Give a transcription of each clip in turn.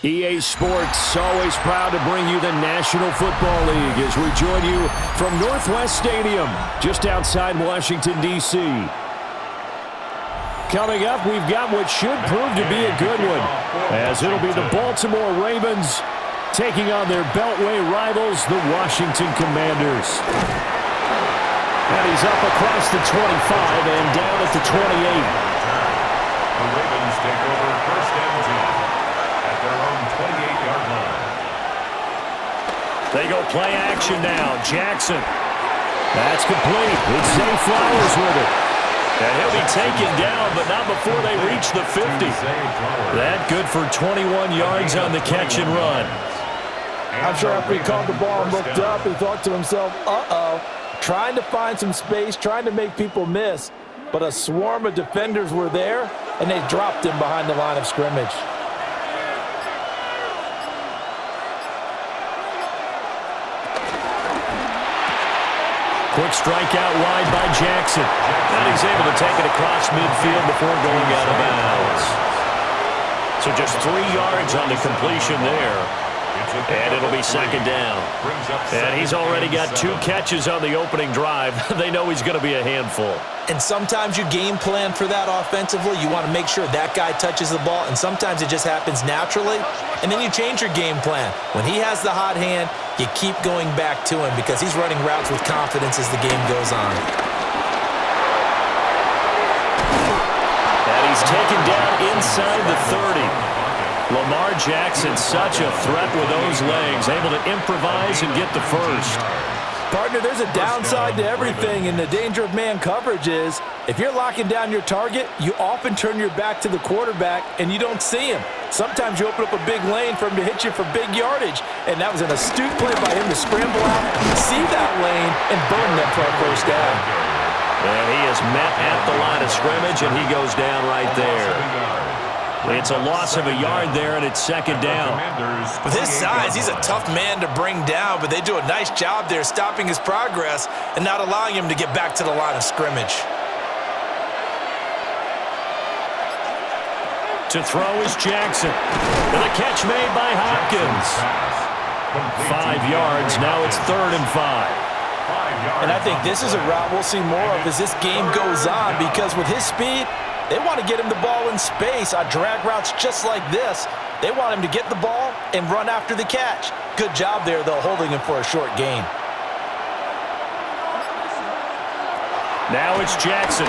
EA Sports, always proud to bring you the National Football League as we join you from Northwest Stadium, just outside Washington, D.C. Coming up, we've got what should prove to be a good one, as it'll be the Baltimore Ravens taking on their Beltway rivals, the Washington Commanders. And he's up across the 25 and down at the 28. The Ravens take over first and 10. Their own 28-yard line. They go play action now. Jackson. That's complete. It's Zay Flowers with it. And he'll be taken down, but not before they reach the 50. That good for 21 yards on the catch and run. I'm sure after he caught the ball and looked up, he thought to himself, uh-oh, trying to find some space, trying to make people miss. But a swarm of defenders were there, and they dropped him behind the line of scrimmage. Quick strike out wide by Jackson. And he's able to take it across midfield before going out of bounds. So just 3 yards on the completion there. And it'll be second down. And he's already got 2 catches on the opening drive. They know he's going to be a handful. And sometimes you game plan for that offensively. You want to make sure that guy touches the ball, and sometimes it just happens naturally. And then you change your game plan. When he has the hot hand, you keep going back to him because he's running routes with confidence as the game goes on. And he's taken down inside the 30. Lamar Jackson, such a threat with those legs, able to improvise and get the first. Partner, there's a downside to everything, and the danger of man coverage is if you're locking down your target, you often turn your back to the quarterback and you don't see him. Sometimes you open up a big lane for him to hit you for big yardage, and that was an astute play by him to scramble out, see that lane, and burn them for a first down. And he is met at the line of scrimmage, and he goes down right there. It's a loss of a yard there, and it's second down. With his size, he's a tough man to bring down, but they do a nice job there stopping his progress and not allowing him to get back to the line of scrimmage. To throw is Jackson. And the catch made by Hopkins. 5 yards. Now it's 3rd and 5. And I think this is a route we'll see more of as this game goes on, because with his speed, they want to get him the ball in space on drag routes just like this. They want him to get the ball and run after the catch. Good job there, though, holding him for a short gain. Now it's Jackson.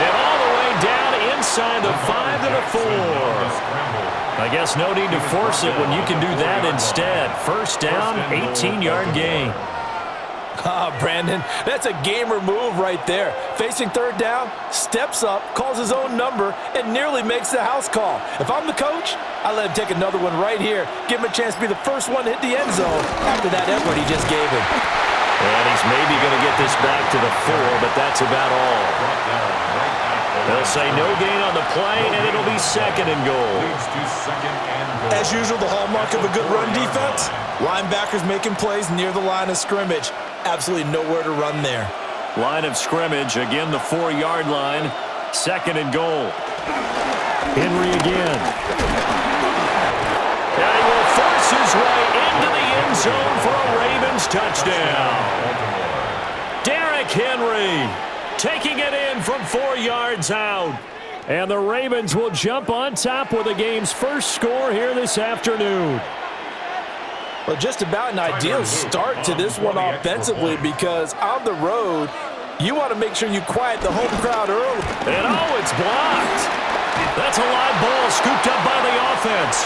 And all the way down inside the 5 to the 4. I guess no need to force it when you can do that instead. First down, 18-yard gain. Brandon, that's a gamer move right there. Facing 3rd down, steps up, calls his own number, and nearly makes the house call. If I'm the coach, I let him take another one right here. Give him a chance to be the first one to hit the end zone after that effort he just gave him. And he's maybe going to get this back to the 4, but that's about all. They'll say no gain on the play, and it'll be 2nd and goal. As usual, the hallmark of a good run defense, linebackers making plays near the line of scrimmage. Absolutely nowhere to run there. Line of scrimmage, again the 4-yard line. 2nd and goal. Henry again. And he will force his way into the end zone for a Ravens touchdown. Derrick Henry taking it in from 4 yards out. And the Ravens will jump on top with the game's first score here this afternoon. Well, just about an ideal start to this one offensively, because on the road, you want to make sure you quiet the home crowd early. And it's blocked. That's a live ball scooped up by the offense.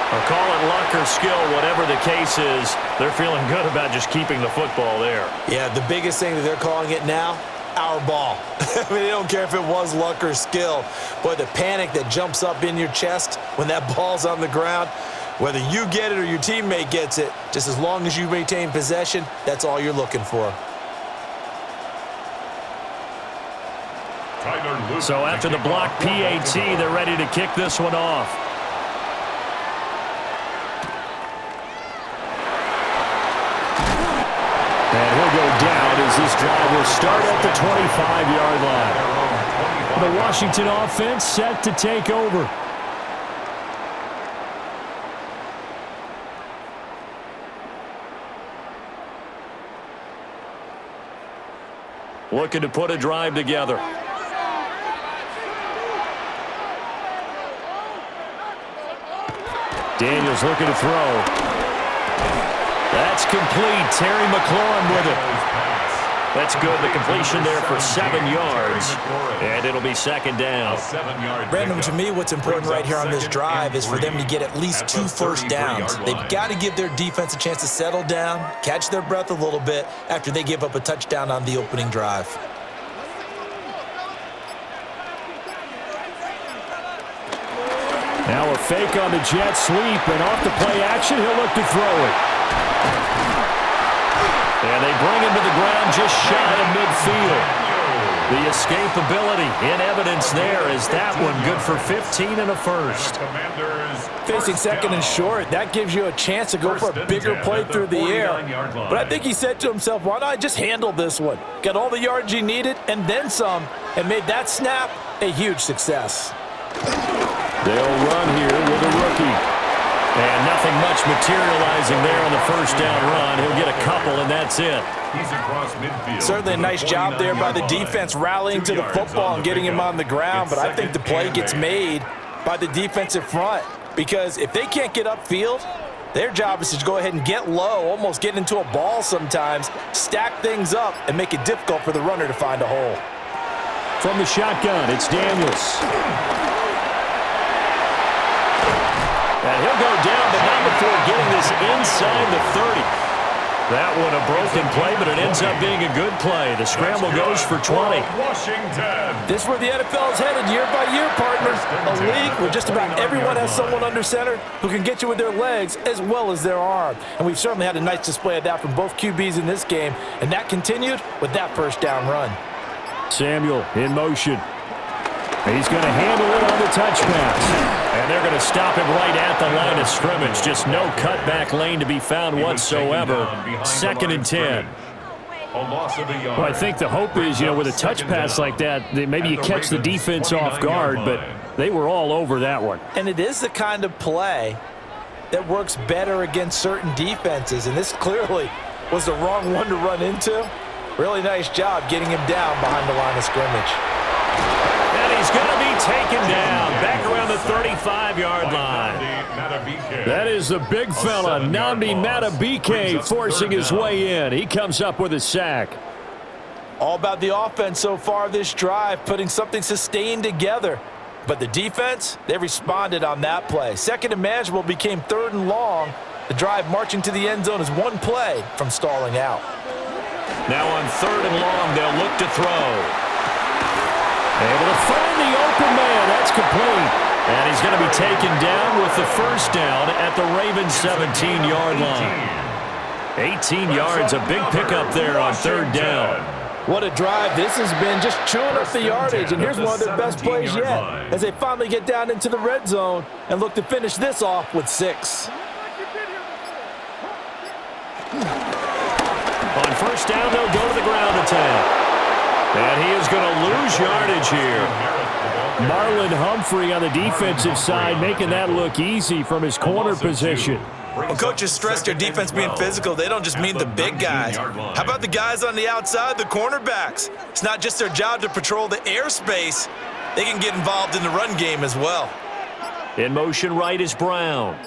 I'll call it luck or skill, whatever the case is. They're feeling good about just keeping the football there. Yeah, the biggest thing that they're calling it now, our ball. I mean, they don't care if it was luck or skill. Boy, the panic that jumps up in your chest when that ball's on the ground, whether you get it or your teammate gets it, just as long as you maintain possession, that's all you're looking for. So after the block PAT, they're ready to kick this one off. And he'll go down as this drive will start at the 25-yard line. The Washington offense set to take over. Looking to put a drive together. Daniels looking to throw. That's complete. Terry McLaurin with it. That's good. The completion there for 7 yards. And it'll be second down. Brandon, to me, what's important right here on this drive is for them to get at least 2 first downs. They've got to give their defense a chance to settle down, catch their breath a little bit after they give up a touchdown on the opening drive. Now a fake on the jet sweep, and off the play action, he'll look to throw it. And they bring him to the ground just shy of midfield. The escapability in evidence there is that one good for 15 and a first. Facing second and short, that gives you a chance to go for a bigger play through the air. But I think he said to himself, why not I just handle this one? Got all the yards he needed and then some, and made that snap a huge success. They'll run here with a rookie. And nothing much materializing there on the first down run. He'll get a couple, and that's it. He's across midfield. Certainly a nice job there by the defense rallying to the football and getting him on the ground, but I think the play gets made by the defensive front because if they can't get upfield, their job is to go ahead and get low, almost get into a ball sometimes, stack things up, and make it difficult for the runner to find a hole. From the shotgun, it's Daniels. And he'll go down, but not before getting this inside the 30. That one a broken play, but it ends up being a good play. The scramble goes for 20. Washington. This is where the NFL is headed year by year, partners. A league where just about everyone has someone under center who can get you with their legs as well as their arm. And we've certainly had a nice display of that from both QBs in this game, and that continued with that first down run. Samuel in motion. He's going to handle it on the touch pass. And they're going to stop him right at the line of scrimmage. Just no cutback lane to be found whatsoever. Second and 10. Well, I think the hope is, with a touch pass like that, maybe you catch the defense off guard, but they were all over that one. And it is the kind of play that works better against certain defenses, and this clearly was the wrong one to run into. Really nice job getting him down behind the line of scrimmage. And he's going to be taken down back around the 35-yard line. That is the big fella, Nnamdi Madubuike, forcing his way in. He comes up with a sack. All about the offense so far this drive, putting something sustained together. But the defense, they responded on that play. Second and manageable became third and long. The drive marching to the end zone is one play from stalling out. Now on third and long, they'll look to throw. Able to find the open man. That's complete. And he's going to be taken down with the first down at the Ravens' 17-yard line. 18 yards, a big pickup there on third down. What a drive this has been, just chewing up the yardage. And here's one of their best plays yet as they finally get down into the red zone and look to finish this off with 6. On first down, they'll go to the ground attack. And he is going to lose yardage here. Marlon Humphrey on the defensive side making that look easy from his corner position. When coaches stress their defense being physical, they don't just mean the big guys. How about the guys on the outside, the cornerbacks? It's not just their job to patrol the airspace. They can get involved in the run game as well. In motion right is Brown.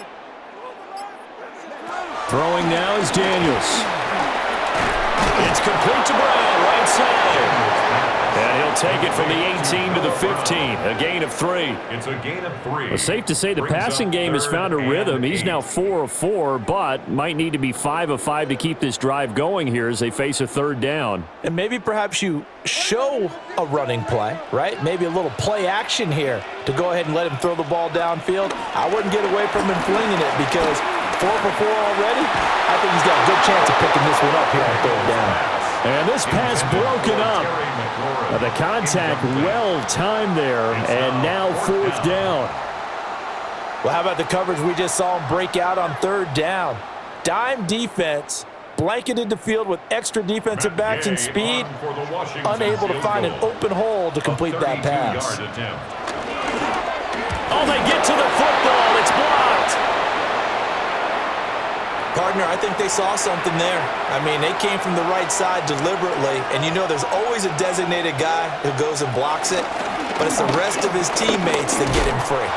Throwing now is Daniels. It's complete to Brown, right side. And he'll take it from the 18 to the 15, a gain of 3. It's a gain of 3. Well, safe to say the passing game has found a rhythm. He's now 4 of 4, but might need to be 5 of 5 to keep this drive going here as they face a third down. And maybe perhaps you show a running play, right? Maybe a little play action here to go ahead and let him throw the ball downfield. I wouldn't get away from him flinging it because 4 for 4 already, I think he's got a good chance of picking this one up here on third down. And this pass broken up. The contact well-timed there, and now fourth down. Well, how about the coverage we just saw him break out on third down? Dime defense, blanketed the field with extra defensive backs and speed, unable to find an open hole to complete that pass. Oh, they get to the football. It's blocked. Partner, I think they saw something there. I mean, they came from the right side deliberately, and you know there's always a designated guy who goes and blocks it, but it's the rest of his teammates that get him free.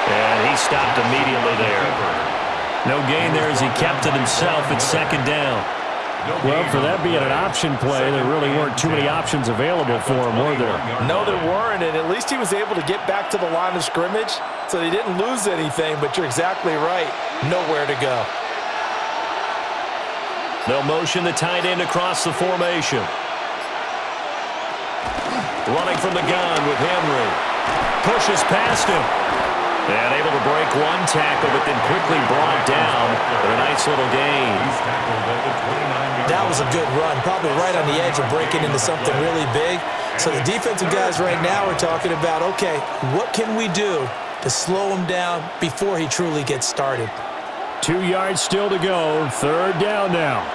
And he stopped immediately there. No gain there as he kept it himself at second down. Well, for that being an option play, there really weren't too many options available for him, were there? No, there weren't, and at least he was able to get back to the line of scrimmage, so they didn't lose anything, but you're exactly right. Nowhere to go. They'll motion the tight end across the formation. Running from the gun with Henry. Pushes past him. And able to break one tackle, but then quickly brought down for a nice little gain. That was a good run, probably right on the edge of breaking into something really big. So the defensive guys right now are talking about, okay, what can we do to slow him down before he truly gets started? 2 yards still to go. Third down now.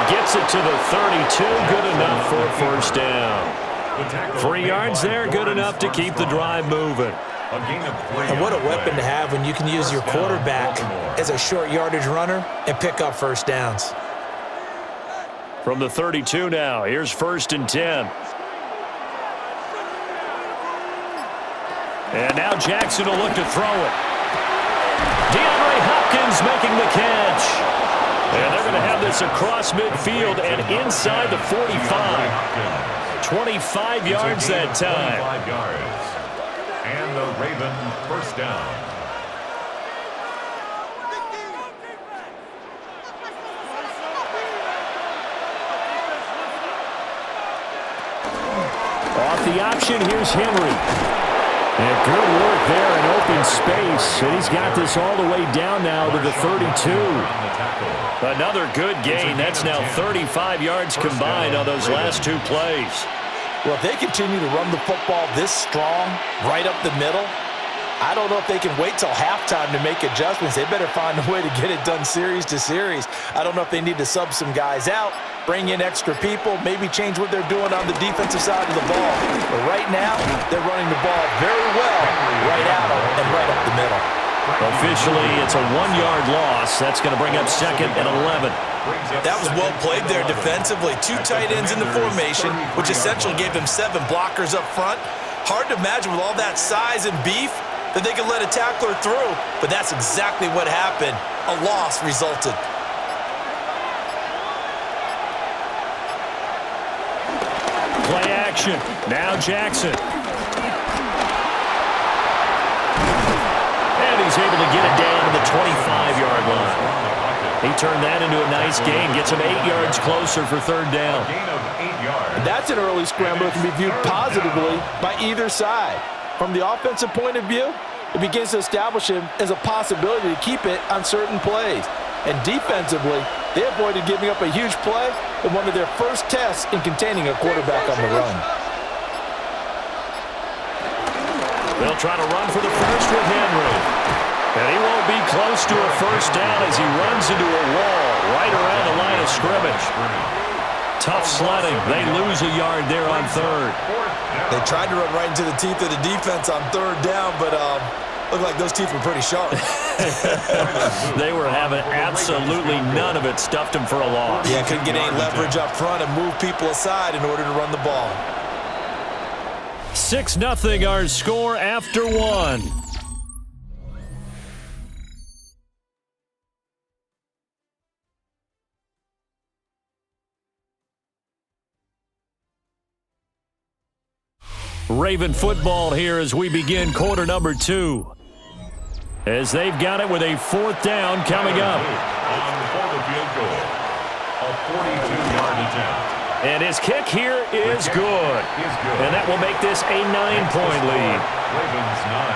Gets it to the 32, good enough for a first down. 3 yards there, good enough to keep the drive moving. And what a weapon to have when you can use your quarterback as a short yardage runner and pick up first downs. From the 32 now, here's 1st and 10. And now Jackson will look to throw it. DeAndre Hopkins making the catch. And they're going to have this across midfield and inside the 45. 25 yards that time. 25 yards. And the Raven first down. Off the option, here's Henry. And good work there in open space. And he's got this all the way down now to the 32. Another good gain. That's now 35 yards combined on those last 2 plays. Well, if they continue to run the football this strong, right up the middle, I don't know if they can wait till halftime to make adjustments. They better find a way to get it done series to series. I don't know if they need to sub some guys out, bring in extra people, maybe change what they're doing on the defensive side of the ball. But right now, they're running the ball very well right out and right up the middle. Officially, it's a 1-yard loss. That's going to bring up 2nd and 11. That was well played there defensively. 2 tight ends in the formation, which essentially gave them 7 blockers up front. Hard to imagine with all that size and beef that they could let a tackler through, but that's exactly what happened. A loss resulted. Play action. Now Jackson. And he's able to get it down to the 25-yard line. He turned that into a nice gain. Gets him 8 yards closer for 3rd down. And that's an early scramble that can be viewed positively by either side. From the offensive point of view, it begins to establish him as a possibility to keep it on certain plays. And defensively, they avoided giving up a huge play in one of their first tests in containing a quarterback on the run. They'll try to run for the first with Henry. And he won't be close to a first down as he runs into a wall right around the line of scrimmage. Tough sledding. They lose a yard there on 3rd. They tried to run right into the teeth of the defense on 3rd down, but looked like those teeth were pretty sharp. They were having absolutely none of it. Stuffed them for a loss. Yeah, couldn't get any leverage up front and move people aside in order to run the ball. 6-0 our score after 1. Raven football here as we begin quarter number 2. As they've got it with a 4th down coming up. For the field goal, a 42-yard attempt. And his kick here is good. And that will make this a 9-point lead.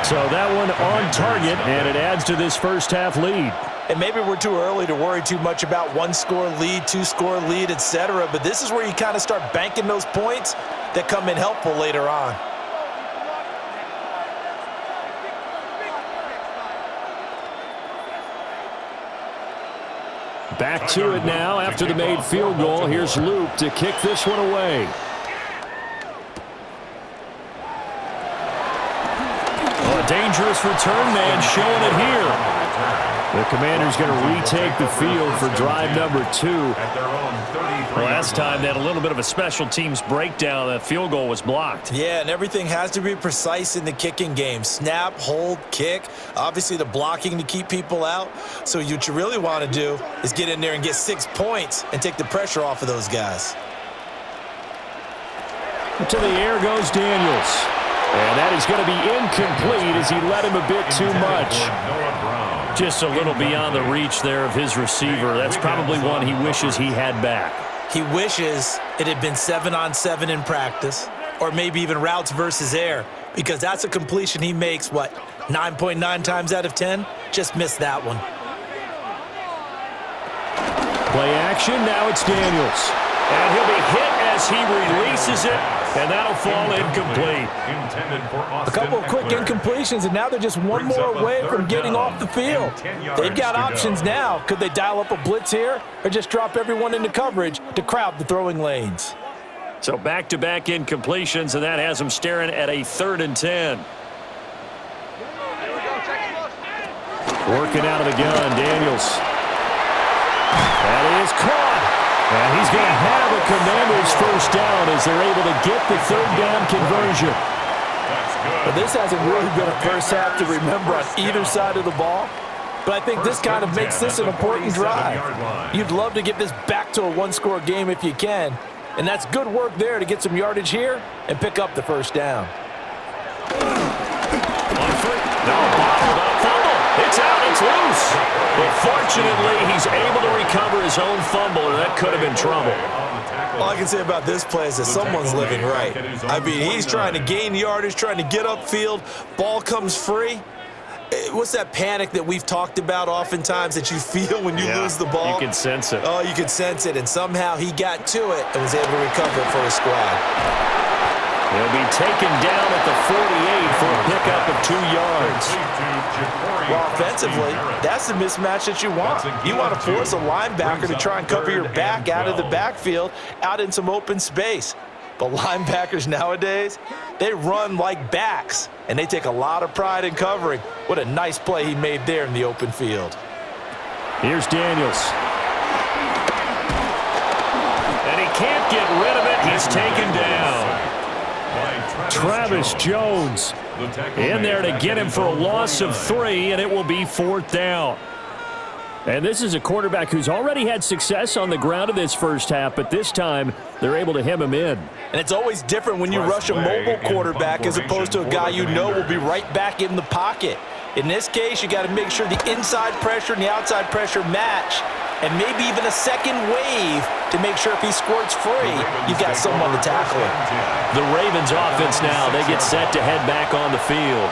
So that one on target, and it adds to this first half lead. And maybe we're too early to worry too much about 1-score lead, 2-score lead, etc. But this is where you kind of start banking those points that come in helpful later on. Back to it now after the made field goal. Here's Luke to kick this one away. A dangerous return man showing it here. The Commander's going to retake the field for drive number 2. Well, last time they had a little bit of a special teams breakdown. That field goal was blocked. Yeah, and everything has to be precise in the kicking game. Snap, hold, kick. Obviously, the blocking to keep people out. So what you really want to do is get in there and get 6 points and take the pressure off of those guys. To the air goes Daniels. And that is going to be incomplete as he led him a bit too much. Just a little beyond the reach there of his receiver. That's probably one he wishes he had back. He wishes it had been 7-on-7 in practice, or maybe even routes versus air, because that's a completion he makes, 9.9 times out of 10? Just missed that one. Play action, now it's Daniels. And he'll be hit as he releases it, and that'll fall incomplete. A couple of quick incompletions, and now they're just one more away from getting off the field. They've got options now. Could they dial up a blitz here or just drop everyone into coverage to crowd the throwing lanes? So back-to-back incompletions, and that has them staring at a 3rd and 10. Working out of the gun, Daniels. That is caught. And he's going to have a Commander's first down as they're able to get the 3rd down conversion. But this hasn't really been a first half to remember on either side of the ball. But I think this kind of makes this an important drive. You'd love to get this back to a one-score game if you can. And that's good work there to get some yardage here and pick up the first down. It's out, it's loose. But fortunately, he's able to recover his own fumble, and that could have been trouble. All I can say about this play is that someone's living right. I mean, he's trying to gain yardage, trying to get upfield. Ball comes free. What's that panic that we've talked about oftentimes that you feel when you lose the ball? You can sense it. Oh, you can sense it, and somehow he got to it and was able to recover it for his squad. He'll be taken down at the 48 for a pickup of 2 yards. Well, offensively, that's the mismatch that you want. You want to force a linebacker to try and cover your back out of the backfield, out in some open space. But linebackers nowadays, they run like backs, and they take a lot of pride in covering. What a nice play he made there in the open field. Here's Daniels. And he can't get rid of it. He's taken down. Travis Jones in there to get him for a loss of 3, and it will be 4th down. And this is a quarterback who's already had success on the ground in this first half, but this time they're able to hem him in. And it's always different when you rush a mobile quarterback as opposed to a guy you know will be right back in the pocket. In this case, you got to make sure the inside pressure and the outside pressure match, and maybe even a second wave to make sure if he squirts free, you've got someone to tackle him. The Ravens offense now, they get set to head back on the field.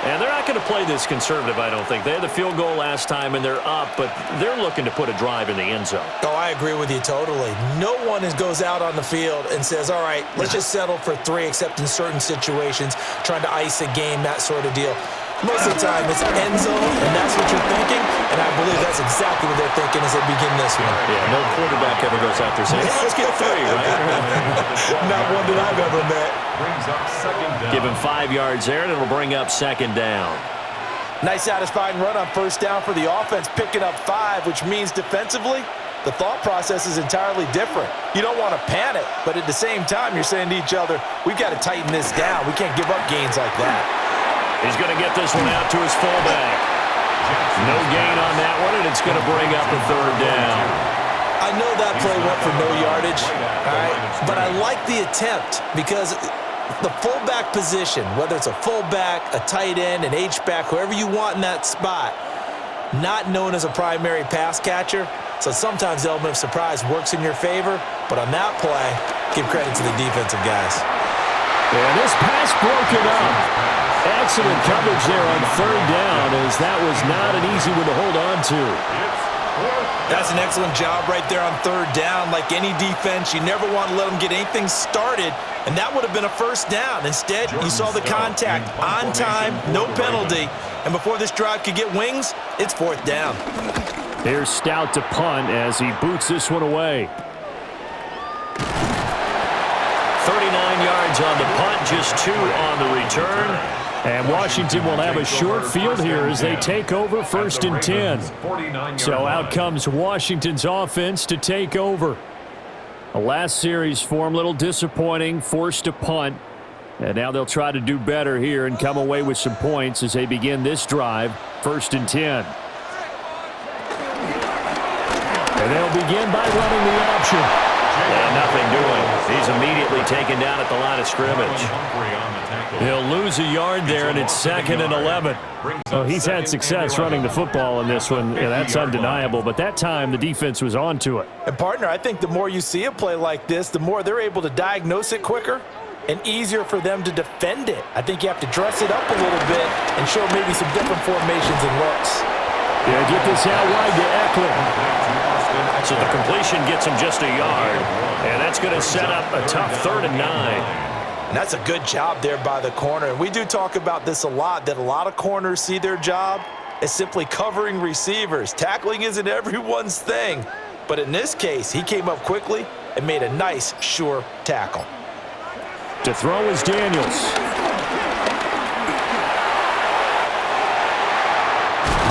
And they're not going to play this conservative, I don't think. They had the field goal last time, and they're up, but they're looking to put a drive in the end zone. Oh, I agree with you totally. No one goes out on the field and says, all right, let's just settle for 3, except in certain situations, trying to ice a game, that sort of deal. Most of the time, it's end zone, and that's what you're thinking, and I believe that's exactly what they're thinking as they begin this one. Yeah, no quarterback ever goes out there saying, hey, let's get 3, right? Not one that I've ever met. Brings up 2nd down. Give him 5 yards there, and it'll bring up 2nd down. Nice satisfying run on first down for the offense, picking up 5, which means defensively, the thought process is entirely different. You don't want to panic, but at the same time, you're saying to each other, we've got to tighten this down. We can't give up gains like that. He's going to get this one out to his fullback. No gain on that one, and it's going to bring up a 3rd down. I know that play went for no yardage, all right, but I like the attempt because the fullback position, whether it's a fullback, a tight end, an H-back, whoever you want in that spot, not known as a primary pass catcher, so sometimes the element of surprise works in your favor, but on that play, give credit to the defensive guys. And this pass broken up. Excellent coverage there on 3rd down, as that was not an easy one to hold on to. That's an excellent job right there on 3rd down. Like any defense, you never want to let them get anything started, and that would have been a first down. Instead, you saw the contact on time, no penalty, and before this drive could get wings, it's 4th down. Here's Stout to punt as he boots this one away. 39 yards on the punt, just 2 on the return. And Washington will have a short field here as they take over 1st and 10. So out comes Washington's offense to take over. The last series for them, a little disappointing, forced to punt. And now they'll try to do better here and come away with some points as they begin this drive, 1st and 10. And they'll begin by running the option. And nothing doing. He's immediately taken down at the line of scrimmage. He'll lose a yard there, and it's 2nd and 11. Well, he's had success running the football in this one, and that's undeniable. But that time, the defense was on to it. And, partner, I think the more you see a play like this, the more they're able to diagnose it quicker and easier for them to defend it. I think you have to dress it up a little bit and show maybe some different formations and looks. Yeah, get this out wide to Eckler. So the completion gets him just a yard, and that's going to set up a tough 3rd and 9. And that's a good job there by the corner. And we do talk about this a lot, that a lot of corners see their job as simply covering receivers. Tackling isn't everyone's thing. But in this case, he came up quickly and made a nice, sure tackle. To throw is Daniels.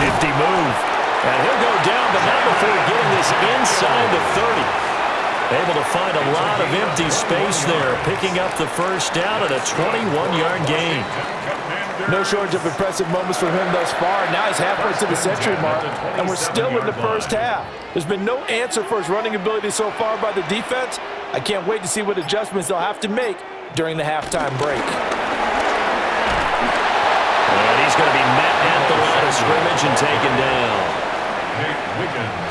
Nifty move. And he'll go down, but not before getting this inside the 30. Able to find a lot of empty space there, picking up the first down at a 21-yard gain. No shortage of impressive moments for him thus far. Now he's halfway to the century mark, and we're still in the first half. There's been no answer for his running ability so far by the defense. I can't wait to see what adjustments they'll have to make during the halftime break. And he's going to be met at the line of scrimmage and taken down.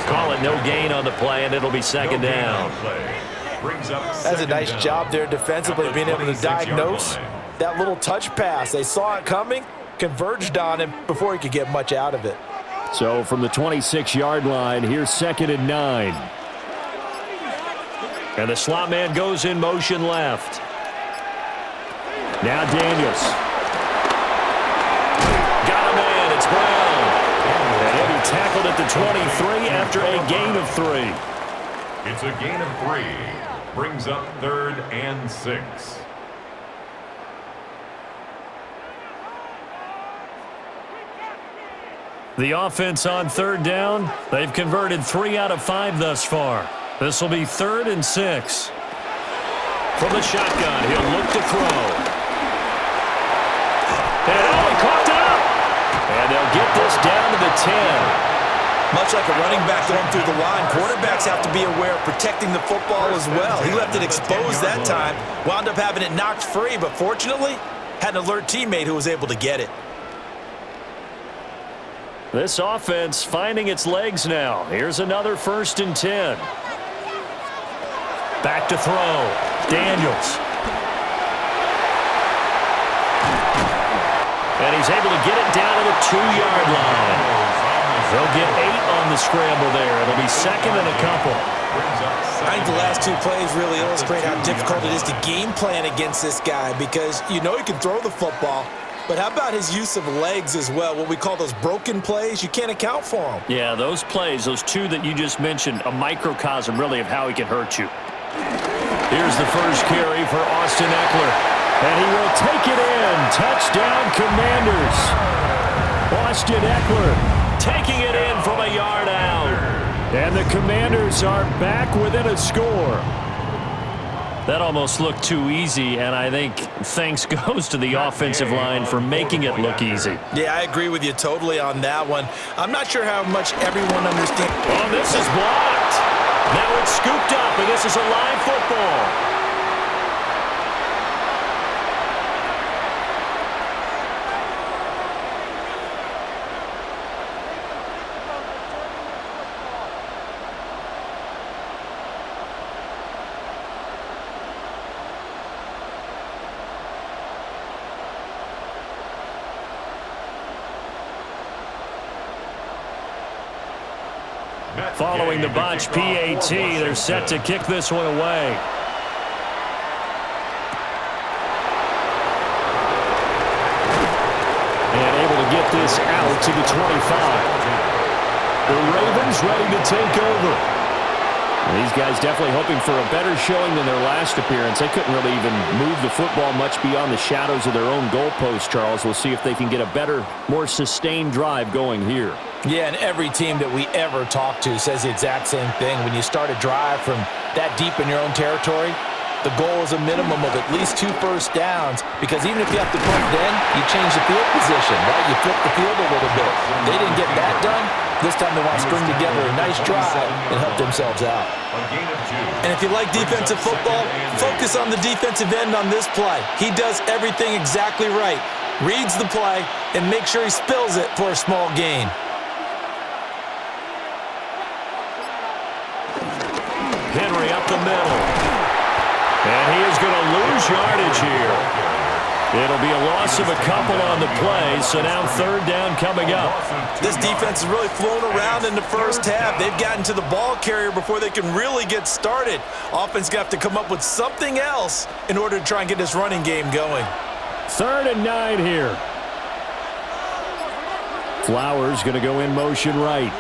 Call it no gain on the play, and it'll be 2nd down. That's a nice job there defensively, being able to diagnose that little touch pass. They saw it coming, converged on him before he could get much out of it. So from the 26-yard line, here's 2nd and 9. And the slot man goes in motion left. Now Daniels. Got him in. It's Brown. And he'll be tackled at the 23 after a gain of 3. It's a gain of 3. Brings up 3rd and 6. The offense on 3rd down. They've converted 3 out of 5 thus far. This will be 3rd and 6. From the shotgun, he'll look to throw. And he caught it up. And they'll get this down to the 10. Much like a running back going through the line, quarterbacks have to be aware of protecting the football as well. He left it exposed that time, wound up having it knocked free, but fortunately, had an alert teammate who was able to get it. This offense finding its legs now. Here's another 1st and 10. Back to throw. Daniels. And he's able to get it down to the 2-yard line. They'll get 8 on the scramble there. It'll be 2nd and a couple. I think the last 2 plays really illustrate how difficult it is to game plan against this guy, because you know he can throw the football, but how about his use of legs as well? What we call those broken plays, you can't account for them. Yeah, those plays, those 2 that you just mentioned, a microcosm really of how he can hurt you. Here's the first carry for Austin Eckler. And he will take it in. Touchdown, Commanders. Austin Eckler taking it in from a yard out. And the Commanders are back within a score. That almost looked too easy, and I think thanks goes to the offensive line for making it look easy. Yeah, I agree with you totally on that one. I'm not sure how much everyone understands. Oh, this is blocked. Now it's scooped up, and this is a live football. Following the botch PAT, they're set to kick this one away. And able to get this out to the 25. The Ravens ready to take over. These guys definitely hoping for a better showing than their last appearance. They couldn't really even move the football much beyond the shadows of their own goalpost, Charles. We'll see if they can get a better, more sustained drive going here. Yeah, and every team that we ever talk to says the exact same thing. When you start a drive from that deep in your own territory, the goal is a minimum of at least 2 first downs, because even if you have to punt then, you change the field position, right? You flip the field a little bit. They didn't get that done. This time they want to string together a nice drive and help themselves out. And if you like defensive football, focus on the defensive end on this play. He does everything exactly right. Reads the play and makes sure he spills it for a small gain. Henry up the middle. And he is going to lose yardage here. It'll be a loss of a couple on the play, so now 3rd down coming up. This defense has really flown around in the first half. They've gotten to the ball carrier before they can really get started. Offense got to come up with something else in order to try and get this running game going. 3rd and 9 here. Flowers going to go in motion right.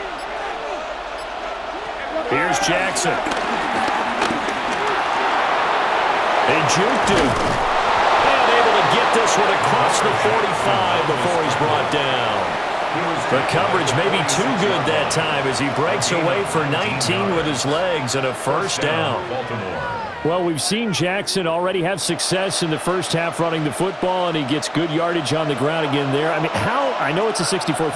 Here's Jackson. They juked him. And able to get this one across the 45 before he's brought down. The coverage may be too good that time as he breaks away for 19 with his legs and a 1st down. Well, we've seen Jackson already have success in the first half running the football, and he gets good yardage on the ground again there. I mean, I know it's a $64,000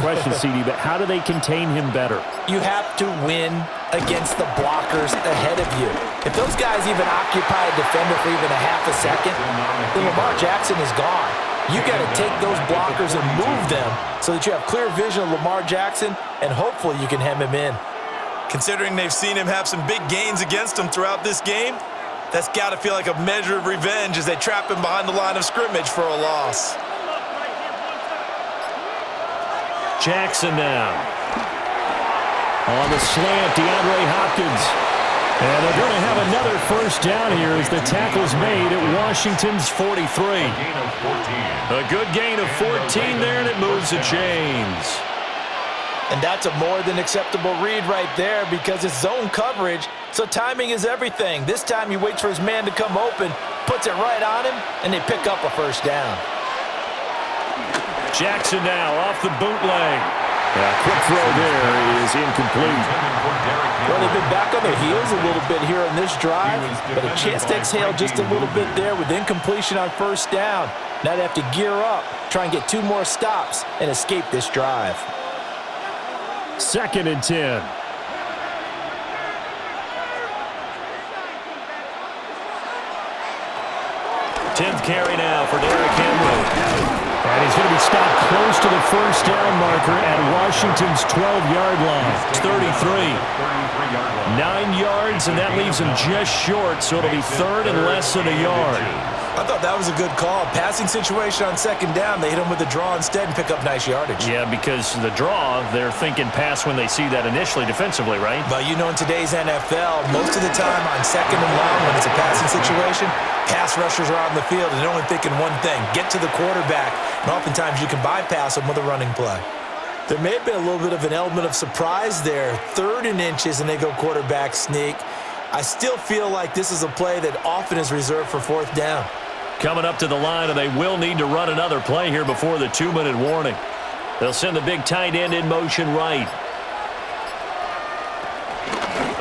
question, CD, but how do they contain him better? You have to win against the blockers ahead of you. If those guys even occupy a defender for even a half a second, then Lamar Jackson is gone. You got to take those blockers and move them so that you have clear vision of Lamar Jackson, and hopefully you can hem him in. Considering they've seen him have some big gains against them throughout this game, that's got to feel like a measure of revenge as they trap him behind the line of scrimmage for a loss. Jackson now. On the slant, DeAndre Hopkins. And they're going to have another 1st down here as the tackle's made at Washington's 43. A good gain of 14 there, and it moves the chains. And that's a more than acceptable read right there because it's zone coverage, so timing is everything. This time he waits for his man to come open, puts it right on him, and they pick up a 1st down. Jackson now off the bootleg. Quick throw there is incomplete. Well, they've been back on their heels a little bit here on this drive, but a chance to exhale just a little bit there with incompletion on 1st down. Now they have to gear up, try and get 2 more stops, and escape this drive. 2nd and 10. Tenth carry now for Derrick Henry. And he's going to be stopped close to the 1st down marker at Washington's 12-yard line. It's 33. 9 yards, and that leaves him just short, so it'll be 3rd and less than a yard. I thought that was a good call. Passing situation on 2nd down. They hit him with the draw instead and pick up nice yardage. Yeah, because the draw, they're thinking pass when they see that initially defensively, right? But you know, in today's NFL, most of the time on 2nd and long when it's a passing situation, pass rushers are on the field and they're only thinking one thing, get to the quarterback. And oftentimes you can bypass them with a running play. There may have been a little bit of an element of surprise there. 3rd and inches and they go quarterback sneak. I still feel like this is a play that often is reserved for 4th down. Coming up to the line, and they will need to run another play here before the 2-minute warning. They'll send the big tight end in motion right.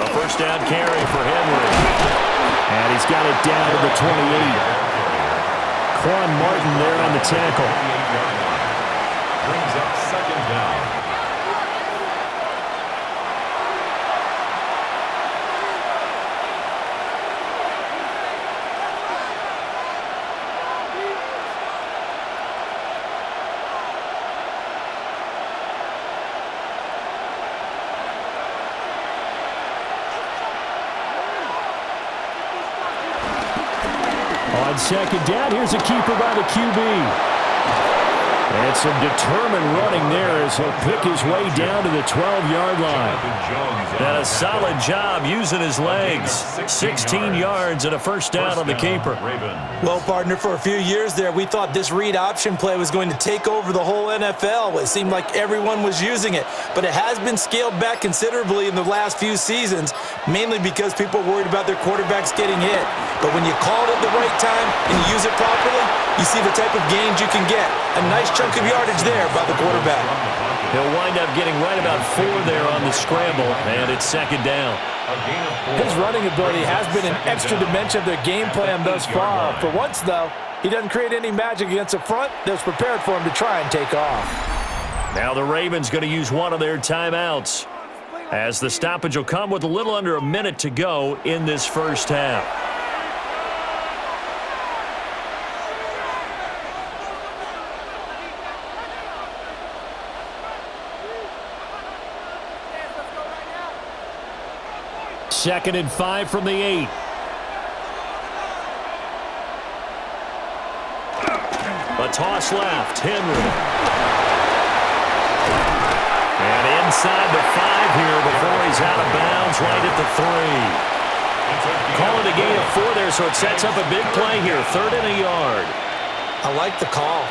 A 1st down carry for Henry. And he's got it down to the 28. Quan Martin there on the tackle. Brings up 2nd down. On 2nd down, here's a keeper by the QB. And some determined running there as he'll pick his way down to the 12-yard line. And a solid job using his legs. 16 yards and a first down on the keeper. Well, partner, for a few years there, we thought this read option play was going to take over the whole NFL. It seemed like everyone was using it. But it has been scaled back considerably in the last few seasons, mainly because people are worried about their quarterbacks getting hit. But when you call it at the right time and you use it properly, you see the type of gains you can get. A nice chunk of yardage there by the quarterback. He'll wind up getting right about 4 there on the scramble, and it's second down. His running ability has been an extra dimension of their game plan thus far. For once, though, he doesn't create any magic against the front that's prepared for him to try and take off. Now the Ravens going to use one of their timeouts, as the stoppage will come with a little under a minute to go in this first half. Second and 5 from the 8. A toss left, Henry. And inside the 5 here before he's out of bounds right at the 3. Call it a gain of 4 there, so it sets up a big play here. 3rd and a yard. I like the call.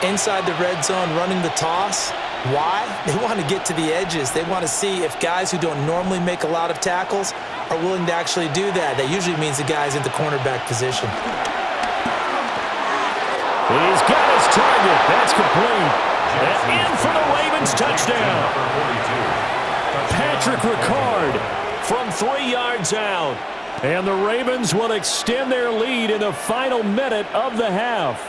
Inside the red zone, running the toss. Why? They want to get to the edges. They want to see if guys who don't normally make a lot of tackles are willing to actually do that. That usually means the guy's in the cornerback position. He's got his target. That's complete. And in for the Ravens touchdown. Patrick Ricard From 3 yards out. And the Ravens will extend their lead in the final minute of the half.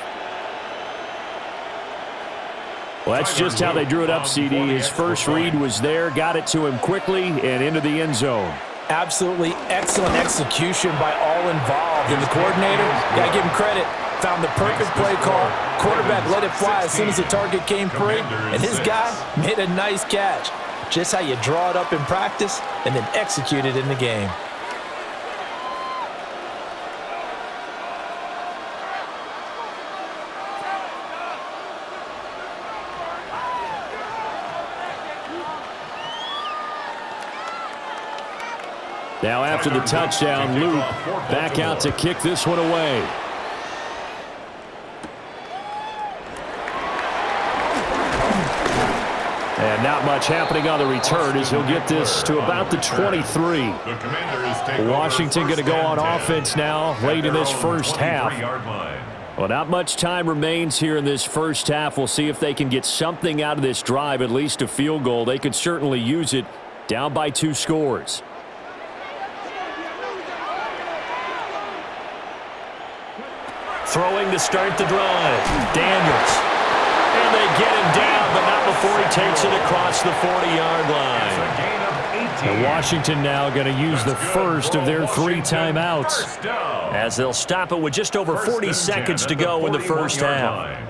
Well, that's just how they drew it up, CD. His first read was there, got it to him quickly, and into the end zone. Absolutely excellent execution by all involved. And the coordinator, got to give him credit, found the perfect play call. Quarterback let it fly as soon as the target came free, and his guy made a nice catch. Just how you draw it up in practice and then execute it in the game. Now after the touchdown, Luke back out to kick this one away. And not much happening on the return as he'll get this to about the 23. Washington going to go on offense now late in this first half. Well, not much time remains here in this first half. We'll see if they can get something out of this drive, at least a field goal. They could certainly use it, down by 2 scores. Throwing to start the drive. Daniels. And they get him down, but not before he takes it across the 40-yard line. And Washington now going to use the first of their 3 timeouts, as they'll stop it with just over 40 seconds to go in the first half.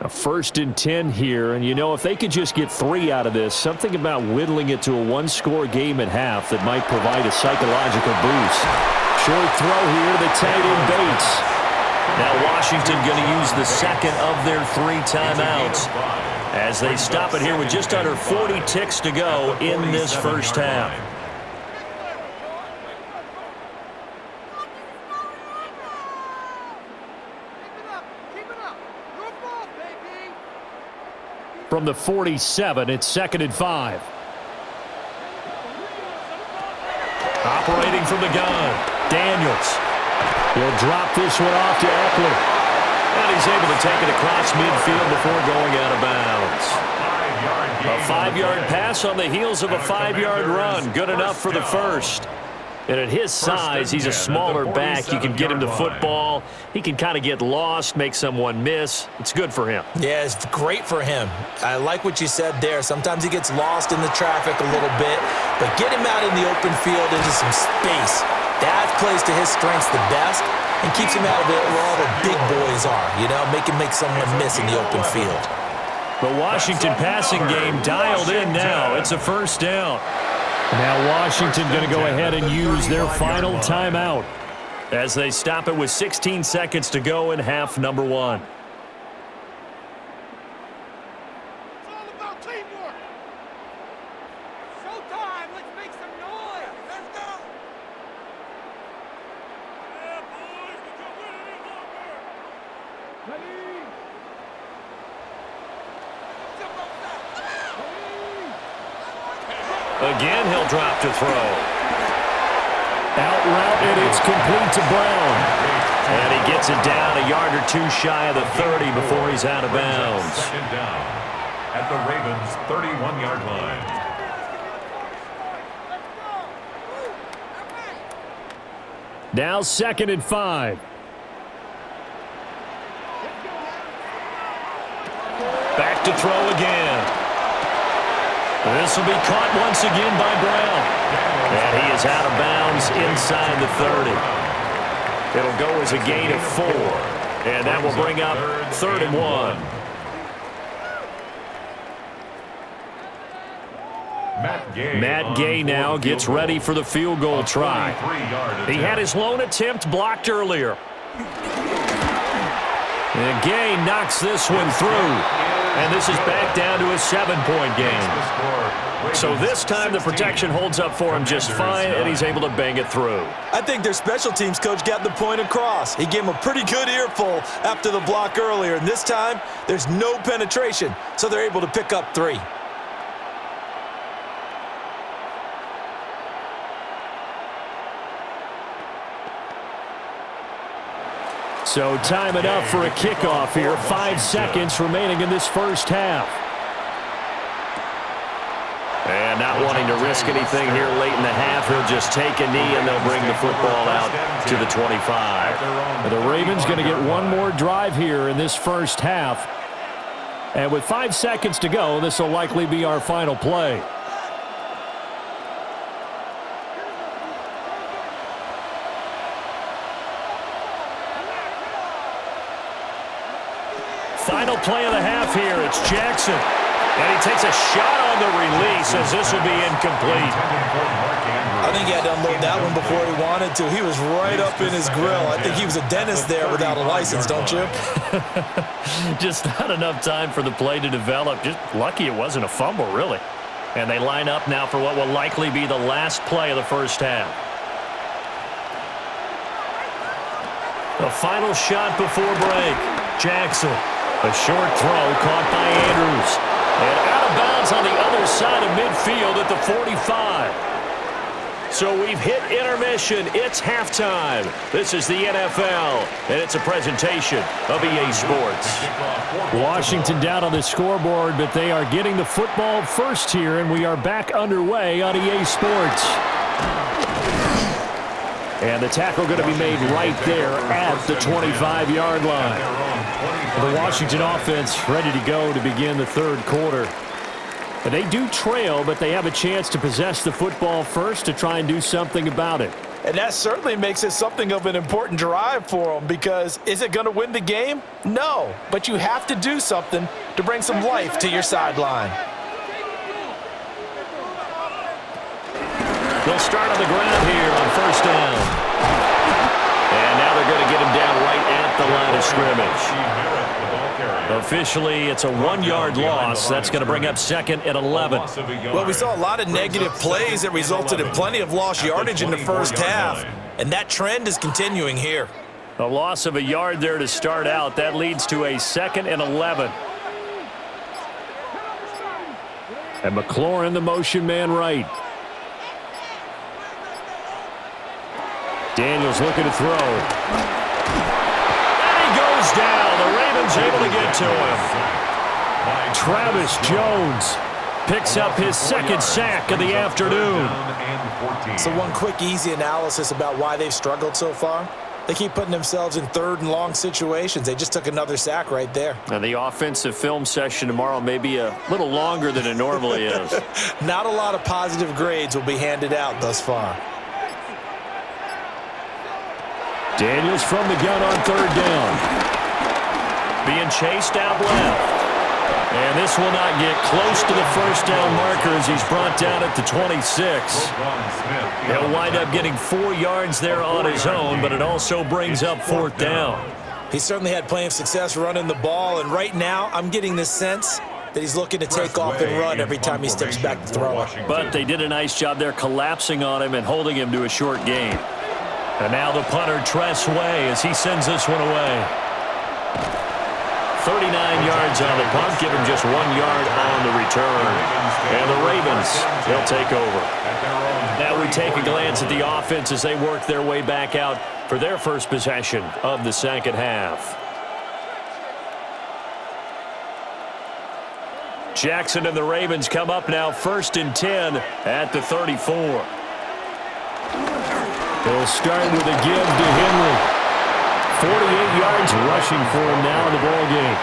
A 1st and 10 here, and you know, if they could just get 3 out of this, something about whittling it to a 1-score game at half that might provide a psychological boost. Short throw here to the tight end Bates. Now Washington going to use the second of their 3 timeouts as they stop it here with just under 40 ticks to go in this first half. From the 47, it's 2nd and 5. Operating from the gun, Daniels. He'll drop this one off to Eckler. And he's able to take it across midfield before going out of bounds. A 5-yard pass on the heels of a 5-yard run. Good enough for the first. And at his size, he's a smaller back. You can get him the football. He can kind of get lost, make someone miss. It's good for him. Yeah, it's great for him. I like what you said there. Sometimes he gets lost in the traffic a little bit, but get him out in the open field into some space. That plays to his strengths the best and keeps him out of it where all the big boys are, you know, make someone miss in the open field. The Washington passing game dialed in now. It's a first down. Now Washington going to go ahead and use their final timeout as they stop it with 16 seconds to go in half number one. It's all about teamwork. Showtime. Let's make some noise. Let's go. Yeah, boys. We can win it any longer. Ready? Again, he'll drop to throw. Out route, and it's complete to Brown. And he gets it down a yard or two shy of the 30 before he's out of bounds. Second down at the Ravens' 31-yard line. Now 2nd and 5. Back to throw again. This will be caught once again by Brown. And he is out of bounds inside the 30. It'll go as a gain of 4. And that will bring up 3rd and 1. Matt Gay now gets ready for the field goal try. He had his lone attempt blocked earlier. And Gay knocks this one through. And this is back down to a 7-point game. So this time the protection holds up for him just fine, and he's able to bang it through. I think their special teams coach got the point across. He gave him a pretty good earful after the block earlier, and this time there's no penetration, so they're able to pick up 3. So time it up for a kickoff here. 5 seconds remaining in this first half. And not wanting to risk anything here late in the half, he'll just take a knee and they'll bring the football out to the 25. The Ravens going to get one more drive here in this first half. And with 5 seconds to go, this will likely be our final play. Final play of the half here. It's Jackson. And he takes a shot on the release as this will be incomplete. I think he had to unload that one before he wanted to. He was right up in his grill. I think he was a dentist there without a license, don't you? Just not enough time for the play to develop. Just lucky it wasn't a fumble, really. And they line up now for what will likely be the last play of the first half. The final shot before break. Jackson. A short throw caught by Andrews. And out of bounds on the other side of midfield at the 45. So we've hit intermission. It's halftime. This is the NFL, and it's a presentation of EA Sports. Washington down on the scoreboard, but they are getting the football first here, and we are back underway on EA Sports. And the tackle going to be made right there at the 25-yard line. The Washington offense ready to go to begin the third quarter. And they do trail, but they have a chance to possess the football first to try and do something about it. And that certainly makes it something of an important drive for them, because is it going to win the game? No, but you have to do something to bring some life to your sideline. They'll start on the ground here on first down. And now they're going to get him down right at the line of scrimmage. Officially, it's a 1-yard loss. That's going to bring up 2nd and 11. Well, we saw a lot of negative plays that resulted in plenty of lost yardage in the first half, and that trend is continuing here. A loss of a yard there to start out. That leads to a 2nd and 11. And McLaurin, the motion man right. Daniels looking to throw. And he goes down. The Ravens able to get to him. Travis Jones picks up his 2nd sack of the afternoon. So one quick, easy analysis about why they've struggled so far. They keep putting themselves in 3rd and long situations. They just took another sack right there. And the offensive film session tomorrow may be a little longer than it normally is. Not a lot of positive grades will be handed out thus far. Daniels from the gun on 3rd down. Being chased out left. And And this will not get close to the first down marker as he's brought down at the 26. He'll wind up getting 4 yards there on his own, but it also brings up 4th down. He certainly had plenty of success running the ball, and right now I'm getting this sense that he's looking to take off and run every time he steps back to throw it. But they did a nice job there collapsing on him and holding him to a short gain. And now the punter, Tress Way, as he sends this one away. 39 yards on the punt, give him just 1 yard on the return. And the Ravens, they'll take over. Now we take a glance at the offense as they work their way back out for their first possession of the second half. Jackson and the Ravens come up now 1st and 10 at the 34. They'll start with a give to Henry. 48 yards rushing for him now in the ball game.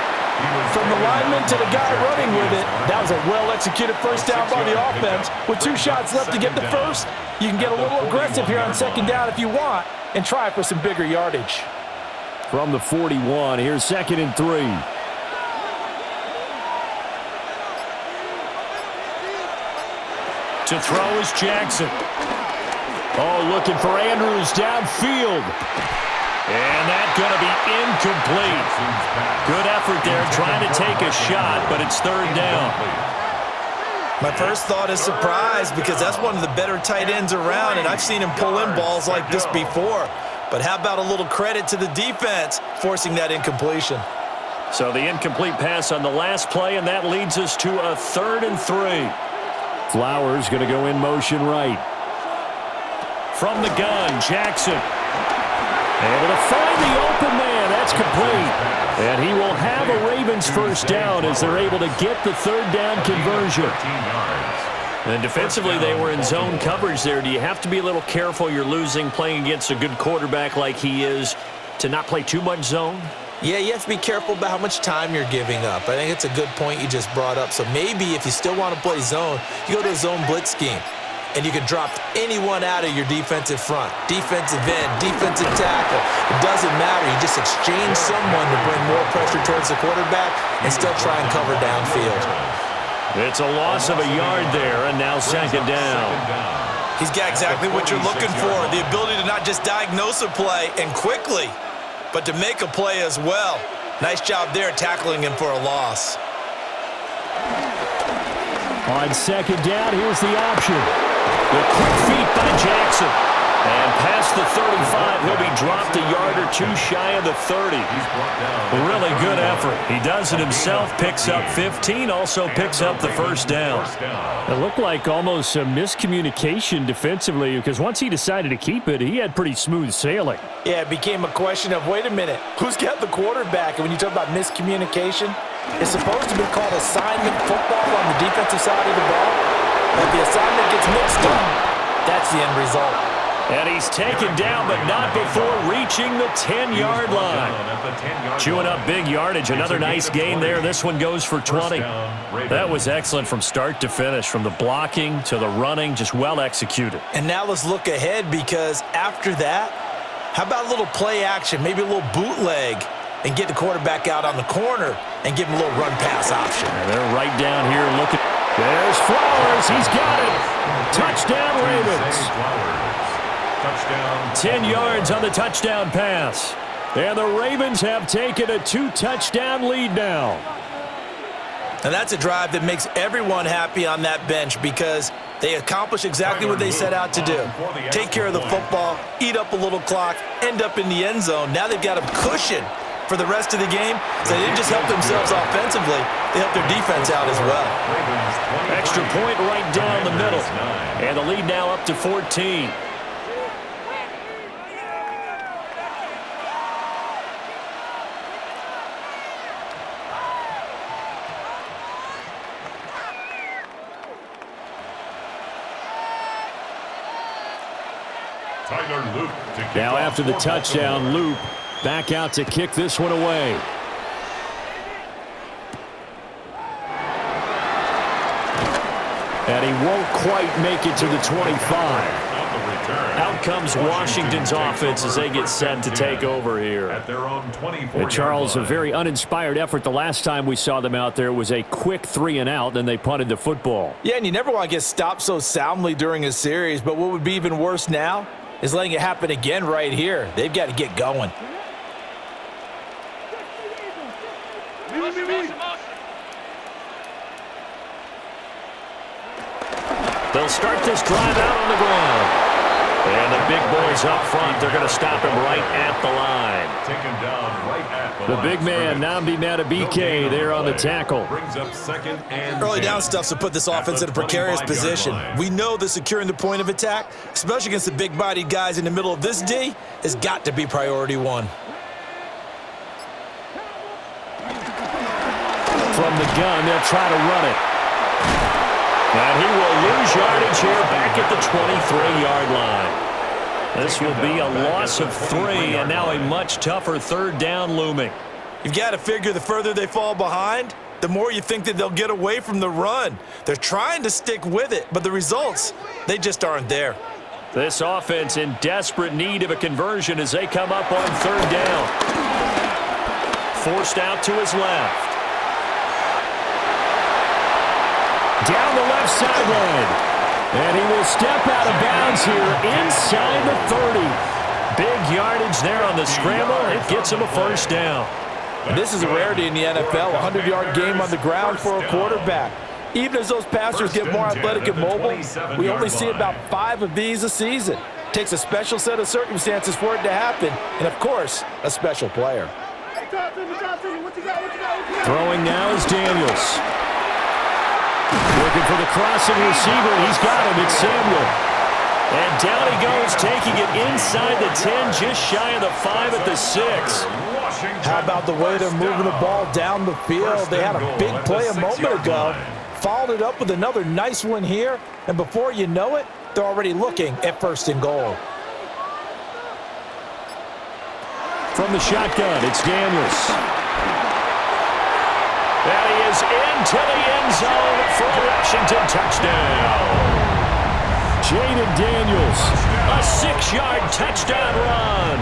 From the lineman to the guy running with it, that was a well-executed first down by the offense. With 2 shots left to get the first, you can get a little aggressive here on second down if you want and try for some bigger yardage. From the 41, here's 2nd and 3. To throw is Jackson. Oh, looking for Andrews downfield. And that's going to be incomplete. Good effort there trying to take a shot, but it's 3rd down. My first thought is surprise because that's one of the better tight ends around, and I've seen him pull in balls like this before. But how about a little credit to the defense forcing that incompletion? So the incomplete pass on the last play, and that leads us to a 3rd and 3. Flowers going to go in motion right. From the gun, Jackson. Able to find the open man. That's complete. And he will have a Ravens first down as they're able to get the 3rd down conversion. And defensively, they were in zone coverage there. Do you have to be a little careful you're losing playing against a good quarterback like he is to not play too much zone? Yeah, you have to be careful about how much time you're giving up. I think it's a good point you just brought up. So maybe if you still want to play zone, you go to a zone blitz scheme. And you can drop anyone out of your defensive front, defensive end, defensive tackle. It doesn't matter. You just exchange someone to bring more pressure towards the quarterback and still try and cover downfield. It's a loss of a yard there, and now 2nd down. He's got exactly what you're looking for, the ability to not just diagnose a play and quickly, but to make a play as well. Nice job there tackling him for a loss. On 2nd down, here's the option. The quick feet by Jackson. And past the 35, he'll be dropped a yard or 2 shy of the 30. Really good effort. He does it himself, picks up 15, also picks up the first down. It looked like almost a miscommunication defensively because once he decided to keep it, he had pretty smooth sailing. Yeah, it became a question of, wait a minute, who's got the quarterback? And when you talk about miscommunication, it's supposed to be called assignment football on the defensive side of the ball. But the assignment gets mixed up. That's the end result. And he's taken down, but not before reaching the 10-yard line. Chewing up big yardage. Another nice gain there. This one goes for 20. That was excellent from start to finish, from the blocking to the running, just well executed. And now let's look ahead because after that, how about a little play action, maybe a little bootleg, and get the quarterback out on the corner and give him a little run-pass option. And they're right down here looking. There's Flowers. He's got it. Touchdown, Ravens. 10 yards on the touchdown pass. And the Ravens have taken a 2-touchdown lead now. And that's a drive that makes everyone happy on that bench because they accomplish exactly what they set out to do. Take care of the football, eat up a little clock, end up in the end zone. Now they've got a cushion for the rest of the game, so they didn't just help themselves offensively, they helped their defense out as well. Extra point right down the middle. And the lead now up to 14. Now after the touchdown, Loop back out to kick this one away. And he won't quite make it to the 25. Out comes Washington's offense as they get set to take over here. At their own 24-yard Charles, a line. very uninspired effort the last time we saw them out there. It was a quick 3 and out, then they punted the football. Yeah, and you never want to get stopped so soundly during a series, but what would be even worse now is letting it happen again right here. They've got to get going. They'll start this drive out on the ground. And the big boys up front, they're going to stop him right at the line. Taken down right at the The big man, Namdi Matabike, there on the tackle. Brings up 2nd and Early 10. down stuff's to put this offense in a precarious 25-yard position. line. We know that securing the point of attack, especially against the big-bodied guys in the middle of this D, has got to be priority one. From the gun, they'll try to run it. And he will lose yardage here back at the 23-yard line. This will be a loss of 3, and now a much tougher 3rd down looming. You've got to figure the further they fall behind, the more you think that they'll get away from the run. They're trying to stick with it, but the results, they just aren't there. This offense in desperate need of a conversion as they come up on 3rd down. Forced out to his left. Down the left sideline. And he will step out of bounds here inside the 30. Big yardage there on the scramble. It gets him a 1st down. And this is a rarity in the NFL, a 100-yard game on the ground for a quarterback. Even as those passers get more athletic and mobile, we only see about 5 of these a season. It takes a special set of circumstances for it to happen, and of course, a special player. Throwing now is Daniels. Looking for the crossing receiver. He's got him. It's Samuel. And down he goes, taking it inside the 10, just shy of the 5 at the 6. How about the way they're moving the ball down the field? They had a big play a moment ago, followed it up with another nice one here, and before you know it, they're already looking at 1st and goal. From the shotgun, it's Daniels. And he is into the end zone for a Washington touchdown. Jaden Daniels. A 6-yard touchdown run.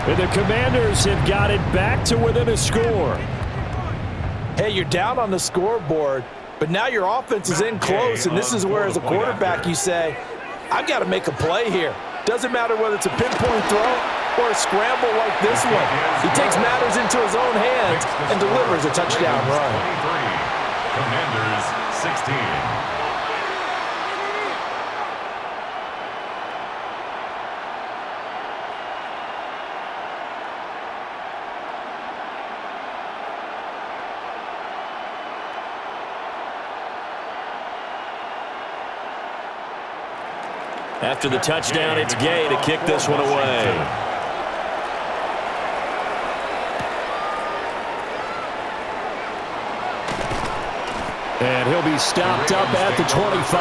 And the Commanders have got it back to within a score. Hey, you're down on the scoreboard, but now your offense is in close, and this is where, as a quarterback, you say, I've got to make a play here. Doesn't matter whether it's a pinpoint throw or a scramble like this one. He takes matters into his own hands and delivers a touchdown run. Commanders 16. After the touchdown, it's Gay to kick this one away. And he'll be stopped up at the 25.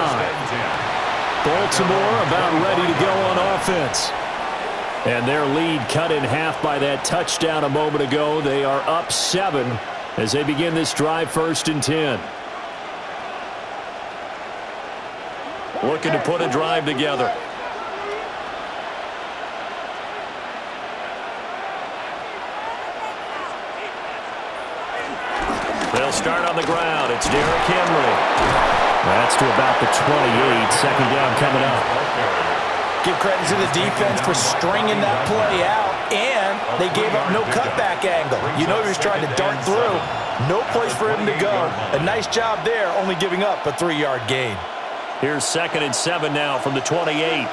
Baltimore about ready to go on offense. And their lead cut in half by that touchdown a moment ago. They are up 7 as they begin this drive 1st and 10. Looking to put a drive together. They'll start on the ground. It's Derrick Henry. That's to about the 28. 2nd down coming up. Give credit to the defense for stringing that play out, and they gave up no cutback angle. You know he was trying to dart through. No place for him to go. A nice job there, only giving up a 3-yard gain. Here's 2nd and 7 now from the 28.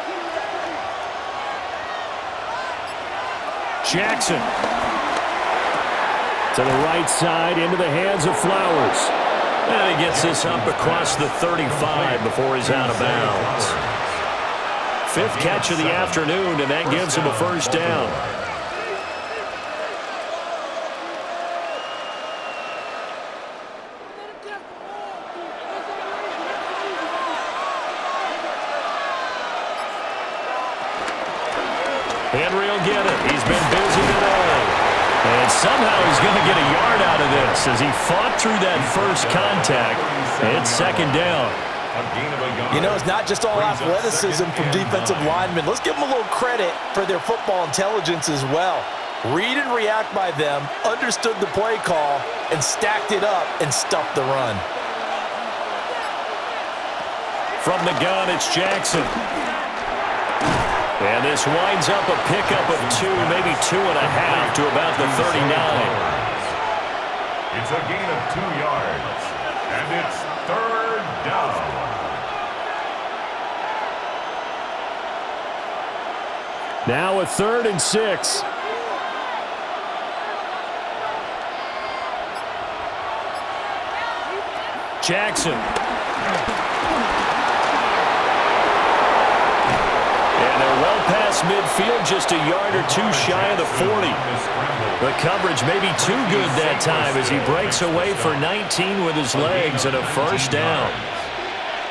Jackson. To the right side, into the hands of Flowers. And he gets this up across the 35 before he's out of bounds. 5th catch of the afternoon, and that gives him a 1st down. Henry will get it. He's been busy today. And somehow he's going to get a yard out of this as he fought through that first contact. It's 2nd down. A gain of a yard. You know, it's not just all Brings up athleticism second from and defensive 9. linemen. Let's give them a little credit for their football intelligence as well. Read and react by them, understood the play call, and stacked it up and stuffed the run. From the gun, it's Jackson. And this winds up a pickup of 2, maybe 2.5 to about the 39. It's a gain of 2 yards. And it's third down. Now a 3rd and 6. Jackson. And they're well past midfield, just a yard or 2 shy of the 40. The coverage may be too good that time as he breaks away for 19 with his legs and a first down.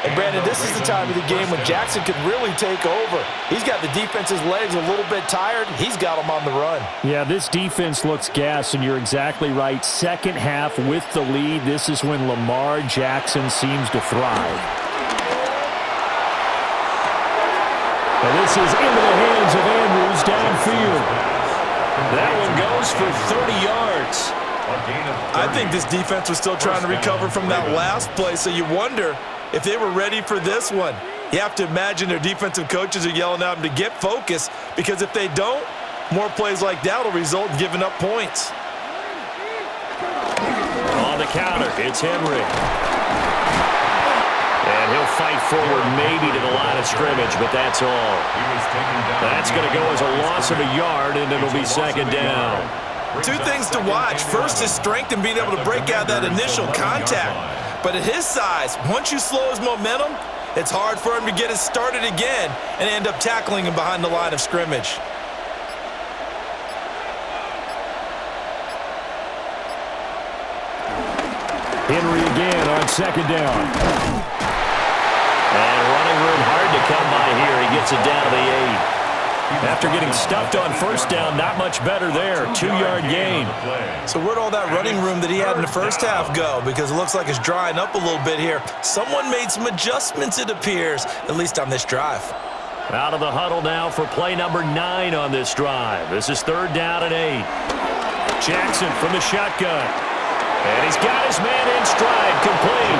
And, Brandon, this is the time of the game when Jackson could really take over. He's got the defense's legs a little bit tired. He's got them on the run. Yeah, this defense looks gassed, and you're exactly right. Second half with the lead, this is when Lamar Jackson seems to thrive. And this is into the hands of Andrews downfield. That one goes for 30 yards. I think this defense was still trying to recover from that last play, so you wonder if they were ready for this one. You have to imagine their defensive coaches are yelling at them to get focused, because if they don't, more plays like that will result in giving up points. On the counter, it's Henry. And he'll fight forward maybe to the line of scrimmage, but that's all. That's going to go as a loss of a yard, and it'll be second down. 2 things to watch. First, his strength and being able to break out that initial contact. But at his size, once you slow his momentum, it's hard for him to get it started again and end up tackling him behind the line of scrimmage. Henry again on second down. And running room hard to come by here. He gets it down to the 8. After getting stuffed on first down, not much better there. 2-yard gain. So where'd all that running room that he had in the first half go? Because it looks like it's drying up a little bit here. Someone made some adjustments, it appears, at least on this drive. Out of the huddle now for play number 9 on this drive. This is 3rd down and 8. Jackson from the shotgun. And he's got his man in stride, complete.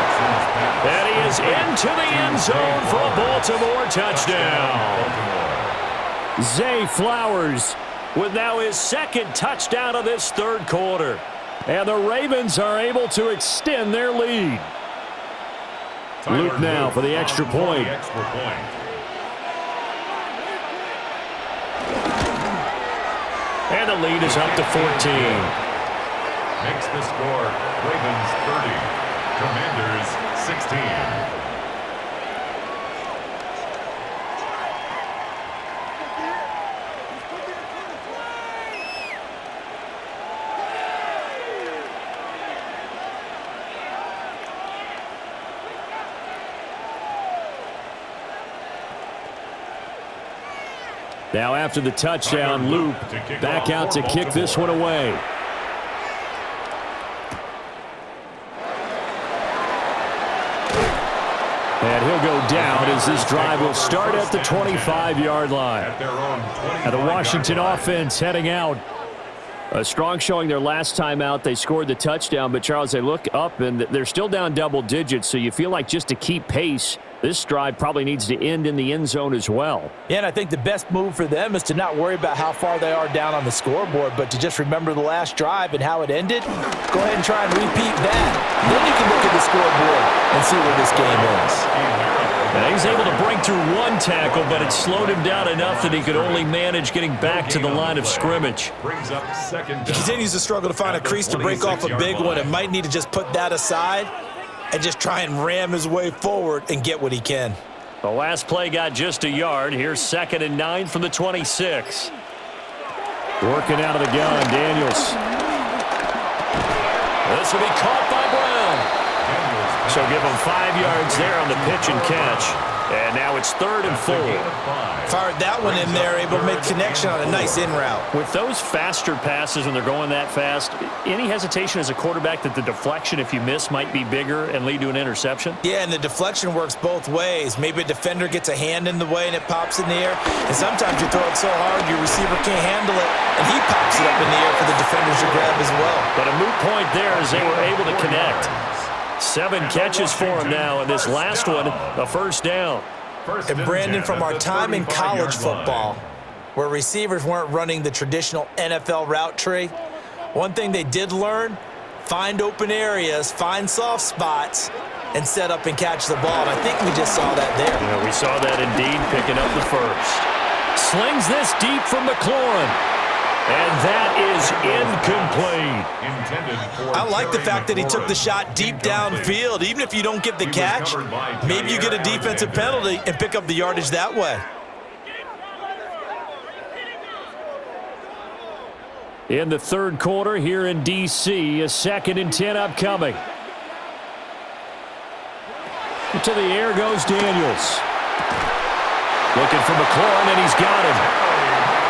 And he is into the end zone for a Baltimore touchdown. Zay Flowers with now his 2nd touchdown of this 3rd quarter. And the Ravens are able to extend their lead. Luke now for the extra point. And the lead is up to 14. Makes the score Ravens 30, Commanders 16. Now after the touchdown, Luke back out to kick this one away. And he'll go down as this drive will start at the 25-yard line. And the Washington offense heading out. A strong showing their last time out. They scored the touchdown, but Charles, they look up and they're still down double digits, so you feel like just to keep pace, this drive probably needs to end in the end zone as well. Yeah, and I think the best move for them is to not worry about how far they are down on the scoreboard, but to just remember the last drive and how it ended. Go ahead and try and repeat that. Then you can look at the scoreboard and see where this game is. And he's able to break through one tackle, but it slowed him down enough that he could only manage getting back to the line of scrimmage. Brings up second down. He continues to struggle to find a crease to break off a big one and might need to just put that aside and just try and ram his way forward and get what he can. The last play got just a yard. Here's 2nd and 9 from the 26. Working out of the gun, Daniels. This will be caught by Brown. So give him 5 yards there on the pitch and catch. And now it's 3rd and 4. Fired that one in there, able to make connection on a nice in route. With those faster passes when they're going that fast, any hesitation as a quarterback that the deflection, if you miss, might be bigger and lead to an interception? Yeah, and the deflection works both ways. Maybe a defender gets a hand in the way and it pops in the air. And sometimes you throw it so hard your receiver can't handle it, and he pops it up in the air for the defenders to grab as well. But a moot point there as they were able to connect. 7 catches for him now, and this last one, a first down. And Brandon, from our time in college football, where receivers weren't running the traditional NFL route tree, one thing they did learn, find open areas, find soft spots, and set up and catch the ball. And I think we just saw that there. Yeah, we saw that indeed, picking up the first. Slings this deep from McLaurin. And that is incomplete. I like the fact that he took the shot deep downfield. Even if you don't get the catch, maybe you get a defensive penalty and pick up the yardage that way. In the 3rd quarter here in D.C., a 2nd and 10 upcoming. To the air goes Daniels. Looking for McLaurin, and he's got him.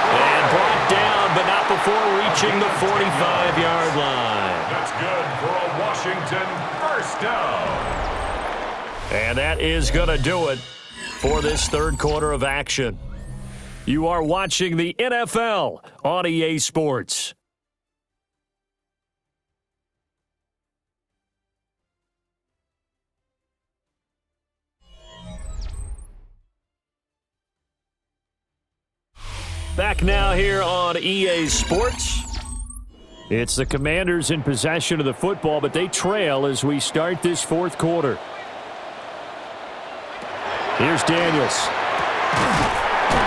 And brought down, but not before reaching the 45-yard line. That's good for a Washington first down. And that is going to do it for this 3rd quarter of action. You are watching the NFL on EA Sports. Back now here on EA Sports. It's the Commanders in possession of the football, but they trail as we start this 4th quarter. Here's Daniels.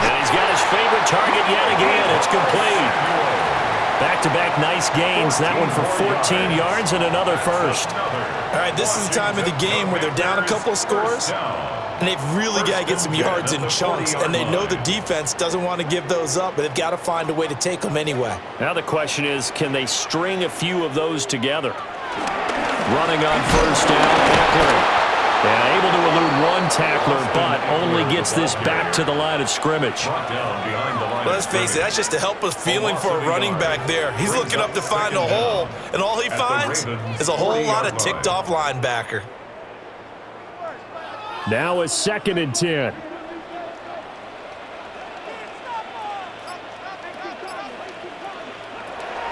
And he's got his favorite target yet again. It's complete. Back-to-back nice gains. That one for 14 yards and another first. All right, this is the time of the game where they're down a couple of scores, and they've really got to get some yards in chunks, and they know the defense doesn't want to give those up, but they've got to find a way to take them anyway. Now the question is, can they string a few of those together? Running on first down, Eckler. And able to elude one tackler, but only gets this back to the line of scrimmage. Well, let's face it, that's just a helpless feeling for a running back there. He's looking up to find a hole, and all he finds is a whole lot of ticked-off linebacker. Now a 2nd and 10.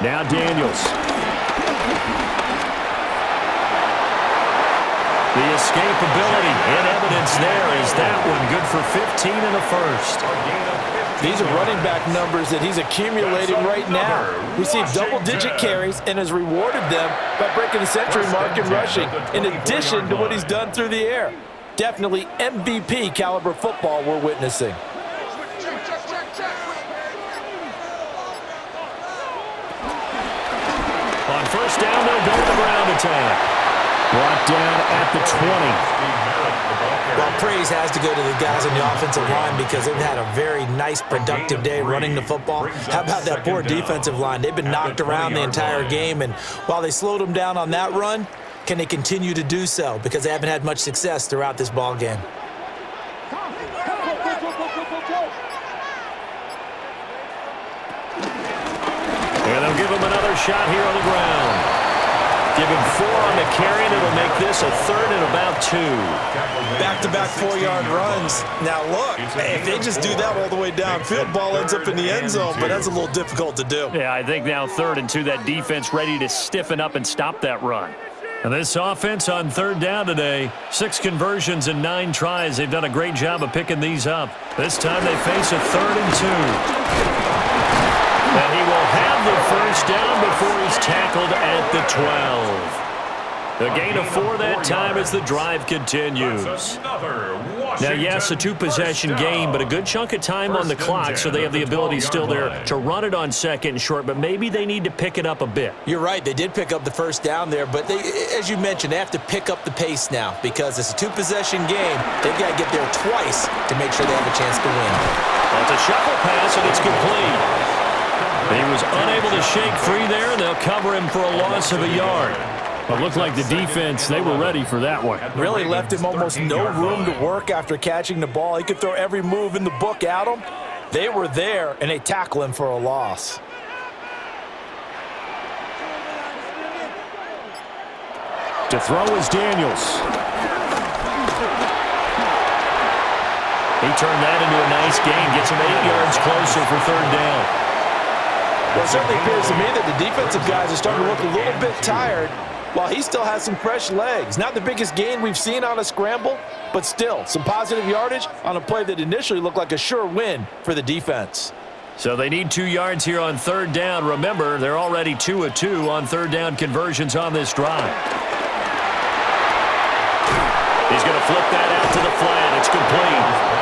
Now Daniels. The escapability in evidence there is that one good for 15 and a first. These are running back numbers that he's accumulating right now. Received double-digit carries and has rewarded them by breaking the century mark in rushing, in addition to what he's done through the air. Definitely MVP caliber football we're witnessing. On first down, they'll go to the ground attack. Brought down at the 20. Well, praise has to go to the guys on the offensive line because they've had a very nice, productive day running the football. How about that poor defensive line? They've been knocked around the entire game, and while they slowed them down on that run, can they continue to do so? Because they haven't had much success throughout this ball game. And they'll give him another shot here on the ground. Give him 4 on the carry, and it'll make this a 3rd and about 2. Back-to-back 4-yard runs. Now, look, if they just do that all the way downfield, ball ends up in the end zone, but that's a little difficult to do. Yeah, I think now 3rd and 2, that defense ready to stiffen up and stop that run. And this offense on 3rd down today, 6 conversions and 9 tries. They've done a great job of picking these up. This time they face a 3rd and 2. And he will have the first down before he's tackled at the 12. The gain of 4 that time as the drive continues. Now, yes, a 2-possession game, but a good chunk of time on the clock, so they have the ability still there to run it on 2nd and short, but maybe they need to pick it up a bit. You're right. They did pick up the first down there, but they, as you mentioned, they have to pick up the pace now because it's a 2-possession game. They've got to get there twice to make sure they have a chance to win. Well, it's a shuffle pass, and it's complete. He was unable to shake free there, and they'll cover him for a loss of a yard. It looked like the defense, they were ready for that one. Really left him almost no room to work after catching the ball. He could throw every move in the book at him. They were there, and they tackle him for a loss. To throw is Daniels. He turned that into a nice gain, gets him 8 yards closer for third down. Well, it certainly appears to me that the defensive guys are starting to look a little bit tired while he still has some fresh legs. Not the biggest gain we've seen on a scramble, but still some positive yardage on a play that initially looked like a sure win for the defense. So they need 2 yards here on third down. Remember, they're already 2 of 2 on third down conversions on this drive. He's going to flip that out to the flat. It's complete.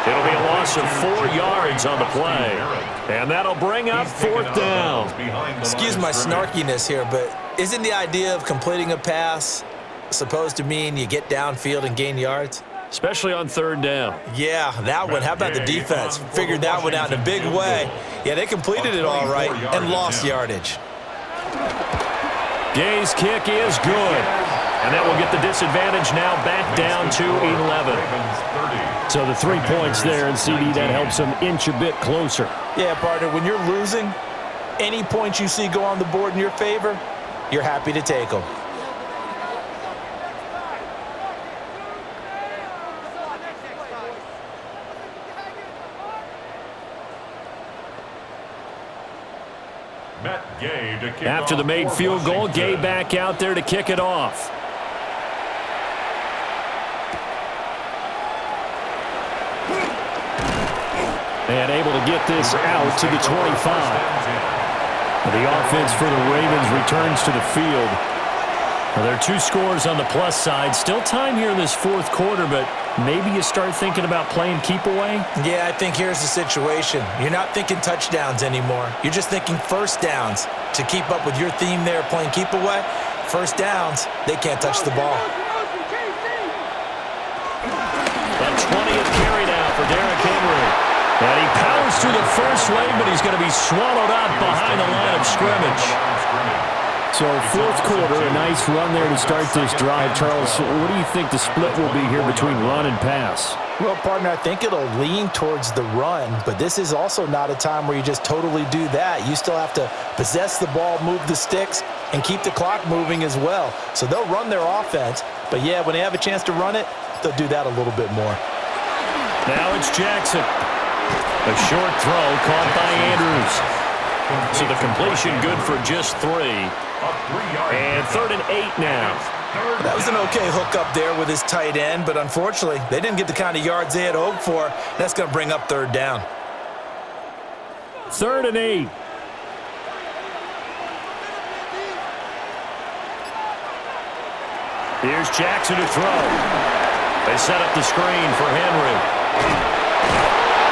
It'll be a loss of 4 yards on the play. And that'll bring up fourth down. Excuse my snarkiness here, but isn't the idea of completing a pass supposed to mean you get downfield and gain yards? Especially on third down. Yeah, that one. How about the defense? Figured that one out in a big way. Yeah, they completed it all right and lost yardage. Gay's kick is good. And that will get the disadvantage now back down to 11. So the 3 points there, and CD, that helps them inch a bit closer. Yeah, partner, when you're losing, any points you see go on the board in your favor, you're happy to take them. After the made field goal, Gay back out there to kick it off. And able to get this out to the 25. The offense for the Ravens returns to the field. Well, there are 2 scores on the plus side. Still time here in this fourth quarter, but maybe you start thinking about playing keep away? Yeah, I think here's the situation. You're not thinking touchdowns anymore. You're just thinking first downs. To keep up with your theme there, playing keep away, first downs, they can't touch the ball. The 20th carry now for Derrick Henry. And he powers through the first lane, but he's going to be swallowed up behind the line of scrimmage. So fourth quarter, a nice run there to start this drive. Charles, what do you think the split will be here between run and pass? Well, partner, I think it'll lean towards the run, but this is also not a time where you just totally do that. You still have to possess the ball, move the sticks, and keep the clock moving as well. So they'll run their offense, but yeah, when they have a chance to run it, they'll do that a little bit more. Now it's Jackson. A short throw caught by Andrews. So the completion good for just 3. And 3rd and 8 now. That was an okay hook up there with his tight end, but unfortunately, they didn't get the kind of yards they had hoped for. That's going to bring up third down. 3rd and 8. Here's Jackson to throw. They set up the screen for Henry.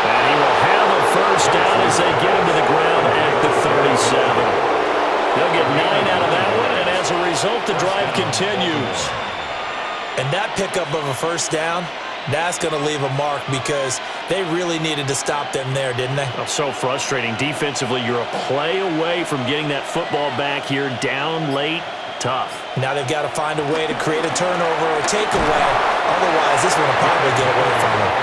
And he will have a first down as they get him to the ground at the 37. They'll get 9 out of that one, and as a result, the drive continues. And that pickup of a first down, that's going to leave a mark because they really needed to stop them there, didn't they? Oh, so frustrating. Defensively, you're a play away from getting that football back here, down late, tough. Now they've got to find a way to create a turnover or takeaway. Otherwise, this one will probably get away from them.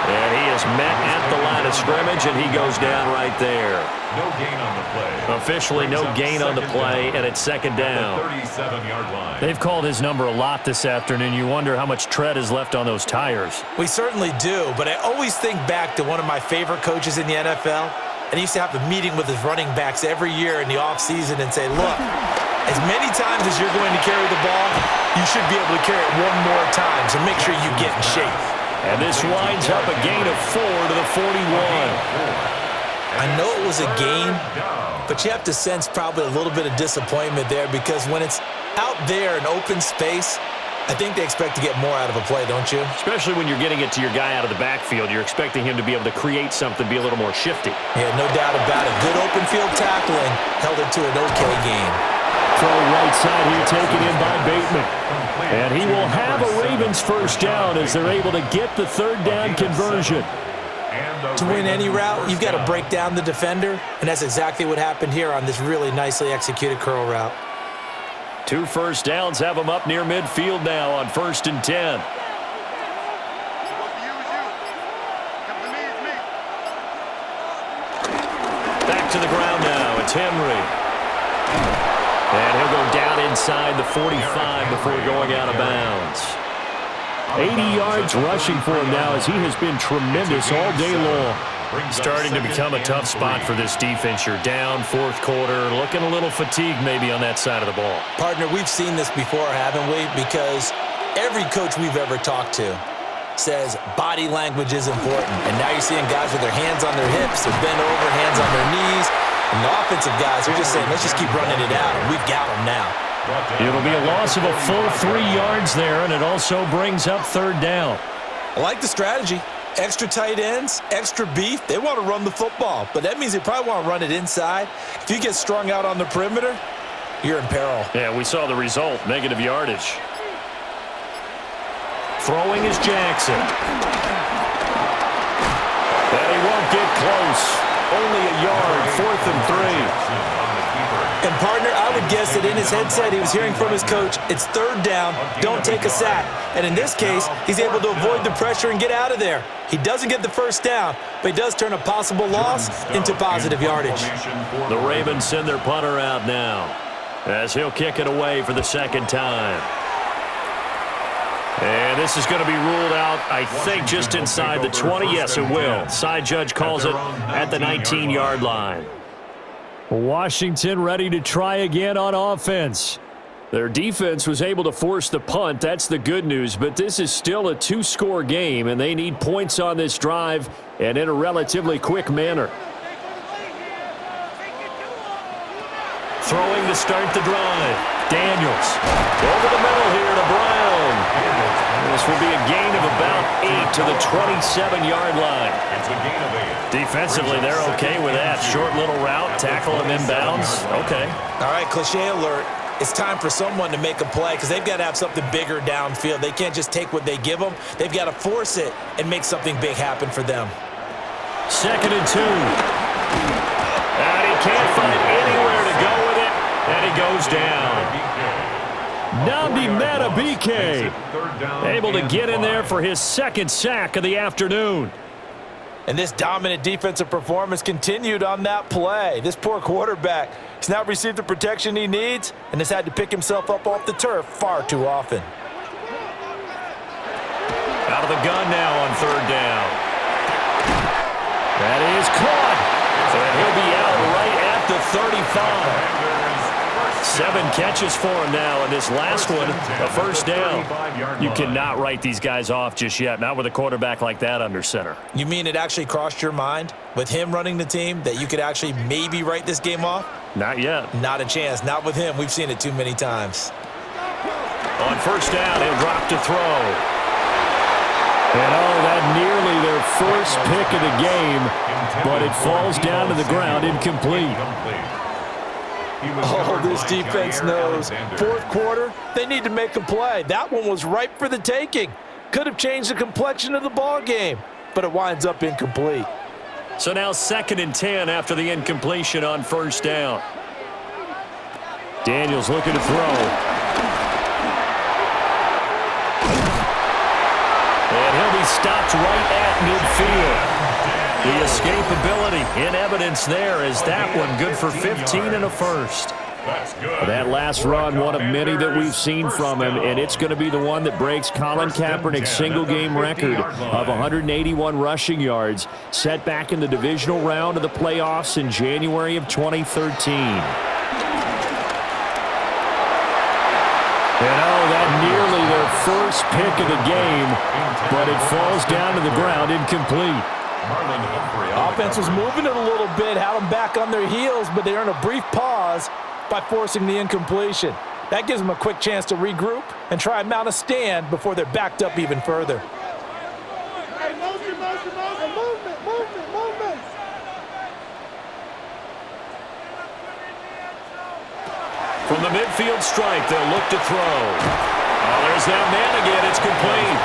And he is met at the line of scrimmage, and he goes down right there. No gain on the play. Officially no gain on the play, and it's second down. 37-yard line. They've called his number a lot this afternoon. You wonder how much tread is left on those tires. We certainly do, but I always think back to one of my favorite coaches in the NFL, and he used to have a meeting with his running backs every year in the offseason and say, look, as many times as you're going to carry the ball, you should be able to carry it one more time, so make sure you get in shape. And this winds up a gain of 4 to the 41. I know it was a game, but you have to sense probably a little bit of disappointment there because when it's out there in open space, I think they expect to get more out of a play, don't you? Especially when you're getting it to your guy out of the backfield. You're expecting him to be able to create something, be a little more shifty. Yeah, no doubt about it. Good open field tackling held it to an okay game. Throw right side here taken in by Bateman. And he will have a Ravens first down as they're able to get the third down conversion. To win any route, you've got to break down the defender, and that's exactly what happened here on this really nicely executed curl route. 2 first downs have them up near midfield now on 1st and 10. Back to the ground now. It's Henry. And he'll go down inside the 45 before going out of bounds. 80 yards rushing for him now as he has been tremendous all day long. Starting to become a tough spot for this defense. You're down 4th quarter, looking a little fatigued maybe on that side of the ball. Partner, we've seen this before, haven't we? Because every coach we've ever talked to says body language is important. And now you're seeing guys with their hands on their hips, they're bent over, hands on their knees. And the offensive guys are just saying, let's just keep running it out, and we've got them now. It'll be a loss of a full 3 yards there, and it also brings up 3rd down. I like the strategy. Extra tight ends, extra beef. They want to run the football, but that means they probably want to run it inside. If you get strung out on the perimeter, you're in peril. Yeah, we saw the result, negative yardage. Throwing is Jackson. And he won't get close. Only a yard, 4th and 3. And, partner, I would guess that in his headset he was hearing from his coach, it's 3rd down, don't take a sack. And in this case, he's able to avoid the pressure and get out of there. He doesn't get the 1st down, but he does turn a possible loss into positive yardage. The Ravens send their punter out now as he'll kick it away for the 2nd time. And this is going to be ruled out, I think, just inside the 20. Yes, it will. Side judge calls it at the 19-yard line. Washington ready to try again on offense. Their defense was able to force the punt. That's the good news, but this is still a 2-score game, and they need points on this drive and in a relatively quick manner. Throwing to start the drive. Daniels over the middle here to Brown. This will be a gain of about 8 to the 27-yard line. It's a gain of 8. Defensively, they're okay with that. Short little route, tackle him inbounds. Okay. All right, cliche alert. It's time for someone to make a play because they've got to have something bigger downfield. They can't just take what they give them. They've got to force it and make something big happen for them. 2nd and 2. And he can't find anywhere to go with it, and he goes down. Nnamdi Madubuike able to get in there for his 2nd sack of the afternoon. And this dominant defensive performance continued on that play. This poor quarterback has not received the protection he needs and has had to pick himself up off the turf far too often. Out of the gun now on 3rd down. That is caught. And he'll be out right at the 35. 7 catches for him now, and this last one, a 1st down. You cannot write these guys off just yet, not with a quarterback like that under center. You mean it actually crossed your mind with him running the team that you could actually maybe write this game off? Not yet. Not a chance. Not with him. We've seen it too many times. On 1st down, he'll drop to throw. And that nearly their first pick of the game, but it falls down to the ground incomplete. Oh, this defense knows. 4th quarter, they need to make a play. That one was ripe for the taking. Could have changed the complexion of the ball game, but it winds up incomplete. So now 2nd and 10 after the incompletion on 1st down. Daniels looking to throw. And he'll be stopped right at midfield. The escapability in evidence there is that one good for 15 and a 1st. That last run, one of many that we've seen from him, and it's going to be the one that breaks Colin Kaepernick's single-game record of 181 rushing yards, set back in the divisional round of the playoffs in January of 2013. And that nearly their first pick of the game, but it falls down to the ground incomplete. Offense was moving it a little bit, had them back on their heels, but they earned a brief pause by forcing the incompletion. That gives them a quick chance to regroup and try and mount a stand before they're backed up even further. From the midfield strike, they'll look to throw. Oh, there's that man again. It's complete.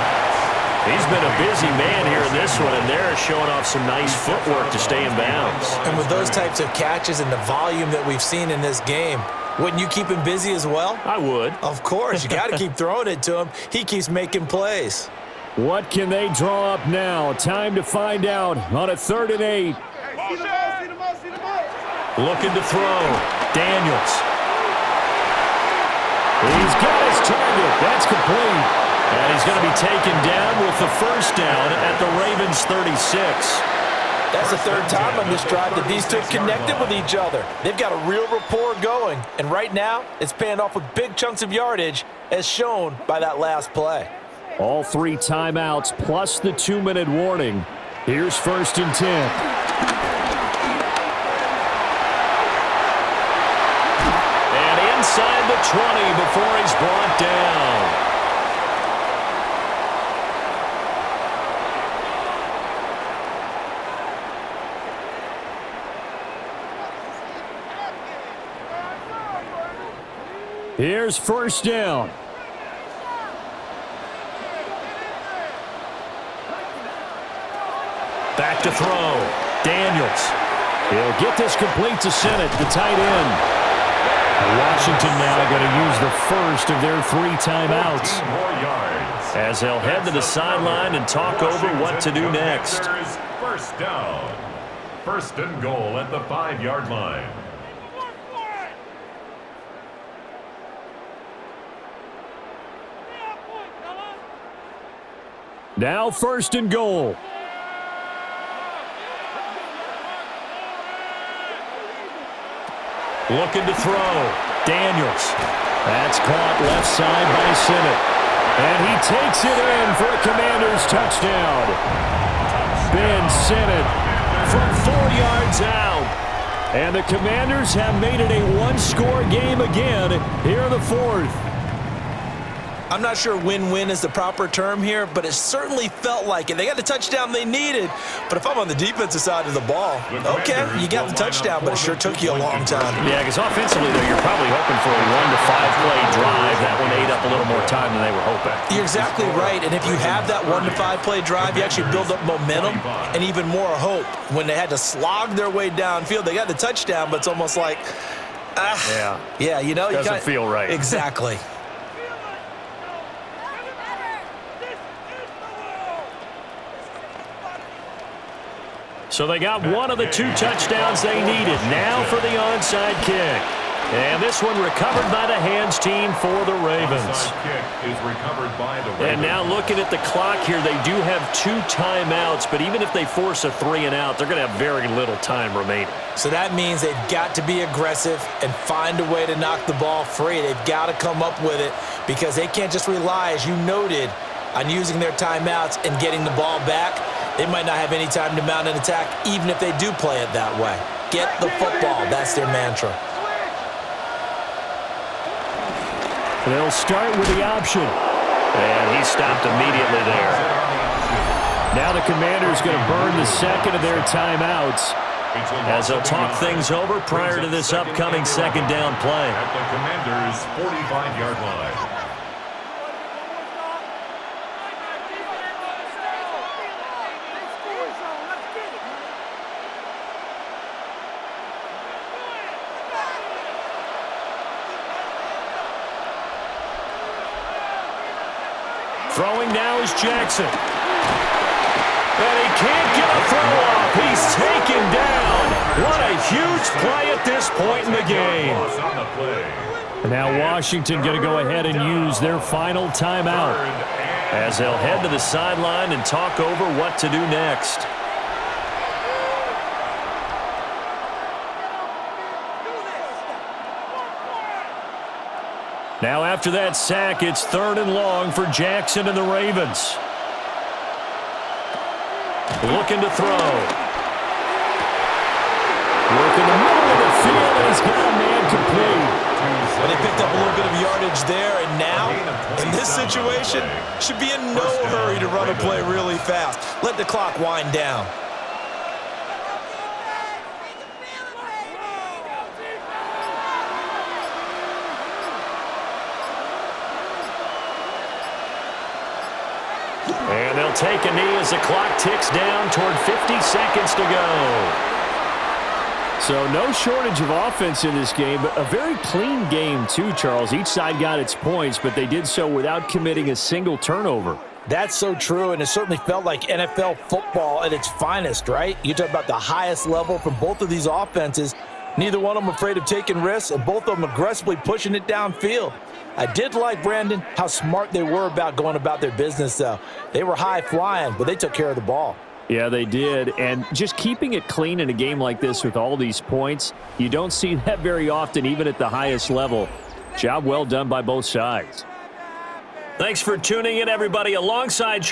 He's been a busy man here in this one, and they're showing off some nice footwork to stay in bounds. And with those types of catches and the volume that we've seen in this game, wouldn't you keep him busy as well? I would. Of course. You got to keep throwing it to him. He keeps making plays. What can they draw up now? Time to find out on a 3rd and 8. Looking to throw. Daniels. He's got his target. That's complete. And he's going to be taken down with the first down at the Ravens' 36. That's the 3rd time on this drive that these two have connected with each other. They've got a real rapport going. And right now, it's paying off with big chunks of yardage, as shown by that last play. All 3 timeouts plus the 2-minute warning. Here's 1st and 10. And inside the 20 before he's brought down. Here's 1st down. Back to throw. Daniels. He'll get this complete to Sennett, the tight end. Washington now going to use the first of their 3 timeouts. As they'll head to the sideline and talk over what to do next. First down. 1st and goal at the 5-yard line. Now 1st and goal. Looking to throw. Daniels. That's caught left side by Sennett. And he takes it in for a Commanders touchdown. Ben Sennett from 4 yards out. And the Commanders have made it a 1-score game again here in the 4th. I'm not sure win-win is the proper term here, but it certainly felt like it. They got the touchdown they needed, but if I'm on the defensive side of the ball, okay, you got the touchdown, but it sure took you a long time. Yeah, because offensively, though, you're probably hoping for a 1 to 5 play drive. That one ate up a little more time than they were hoping. You're exactly right, and if you have that 1 to 5 play drive, you actually build up momentum and even more hope. When they had to slog their way downfield, they got the touchdown, but it's almost like, yeah, you know, doesn't feel right. Exactly. So they got one of the 2 touchdowns they needed. Now for the onside kick. And this one recovered by the hands team for the Ravens. Onside kick is recovered by the Ravens. And now looking at the clock here, they do have 2 timeouts, but even if they force a 3 and out, they're going to have very little time remaining. So that means they've got to be aggressive and find a way to knock the ball free. They've got to come up with it because they can't just rely, as you noted, on using their timeouts and getting the ball back. They might not have any time to mount an attack, even if they do play it that way. Get the football. That's their mantra. They'll start with the option. And he stopped immediately there. Now the Commanders going to burn the 2nd of their timeouts. As they'll talk things over prior to this upcoming 2nd down play. At the Commanders' 45-yard line. Throwing now is Jackson. And he can't get a throw off. He's taken down. What a huge play at this point in the game. And now Washington going to go ahead and use their final timeout. As they'll head to the sideline and talk over what to do next. Now after that sack, it's 3rd and long for Jackson and the Ravens. Looking to throw. Working the middle of the field, and he's got a man complete. Well, they picked up a little bit of yardage there, and now, in this situation, should be in no hurry to run a play really fast. Let the clock wind down. And they'll take a knee as the clock ticks down toward 50 seconds to go. So no shortage of offense in this game, but a very clean game too, Charles. Each side got its points, but they did so without committing a single turnover. That's so true, and it certainly felt like NFL football at its finest, right? You talk about the highest level from both of these offenses. Neither one of them afraid of taking risks, and both of them aggressively pushing it downfield. I did like, Brandon, how smart they were about going about their business, though. They were high-flying, but they took care of the ball. Yeah, they did, and just keeping it clean in a game like this with all these points, you don't see that very often, even at the highest level. Job well done by both sides. Thanks for tuning in, everybody. Alongside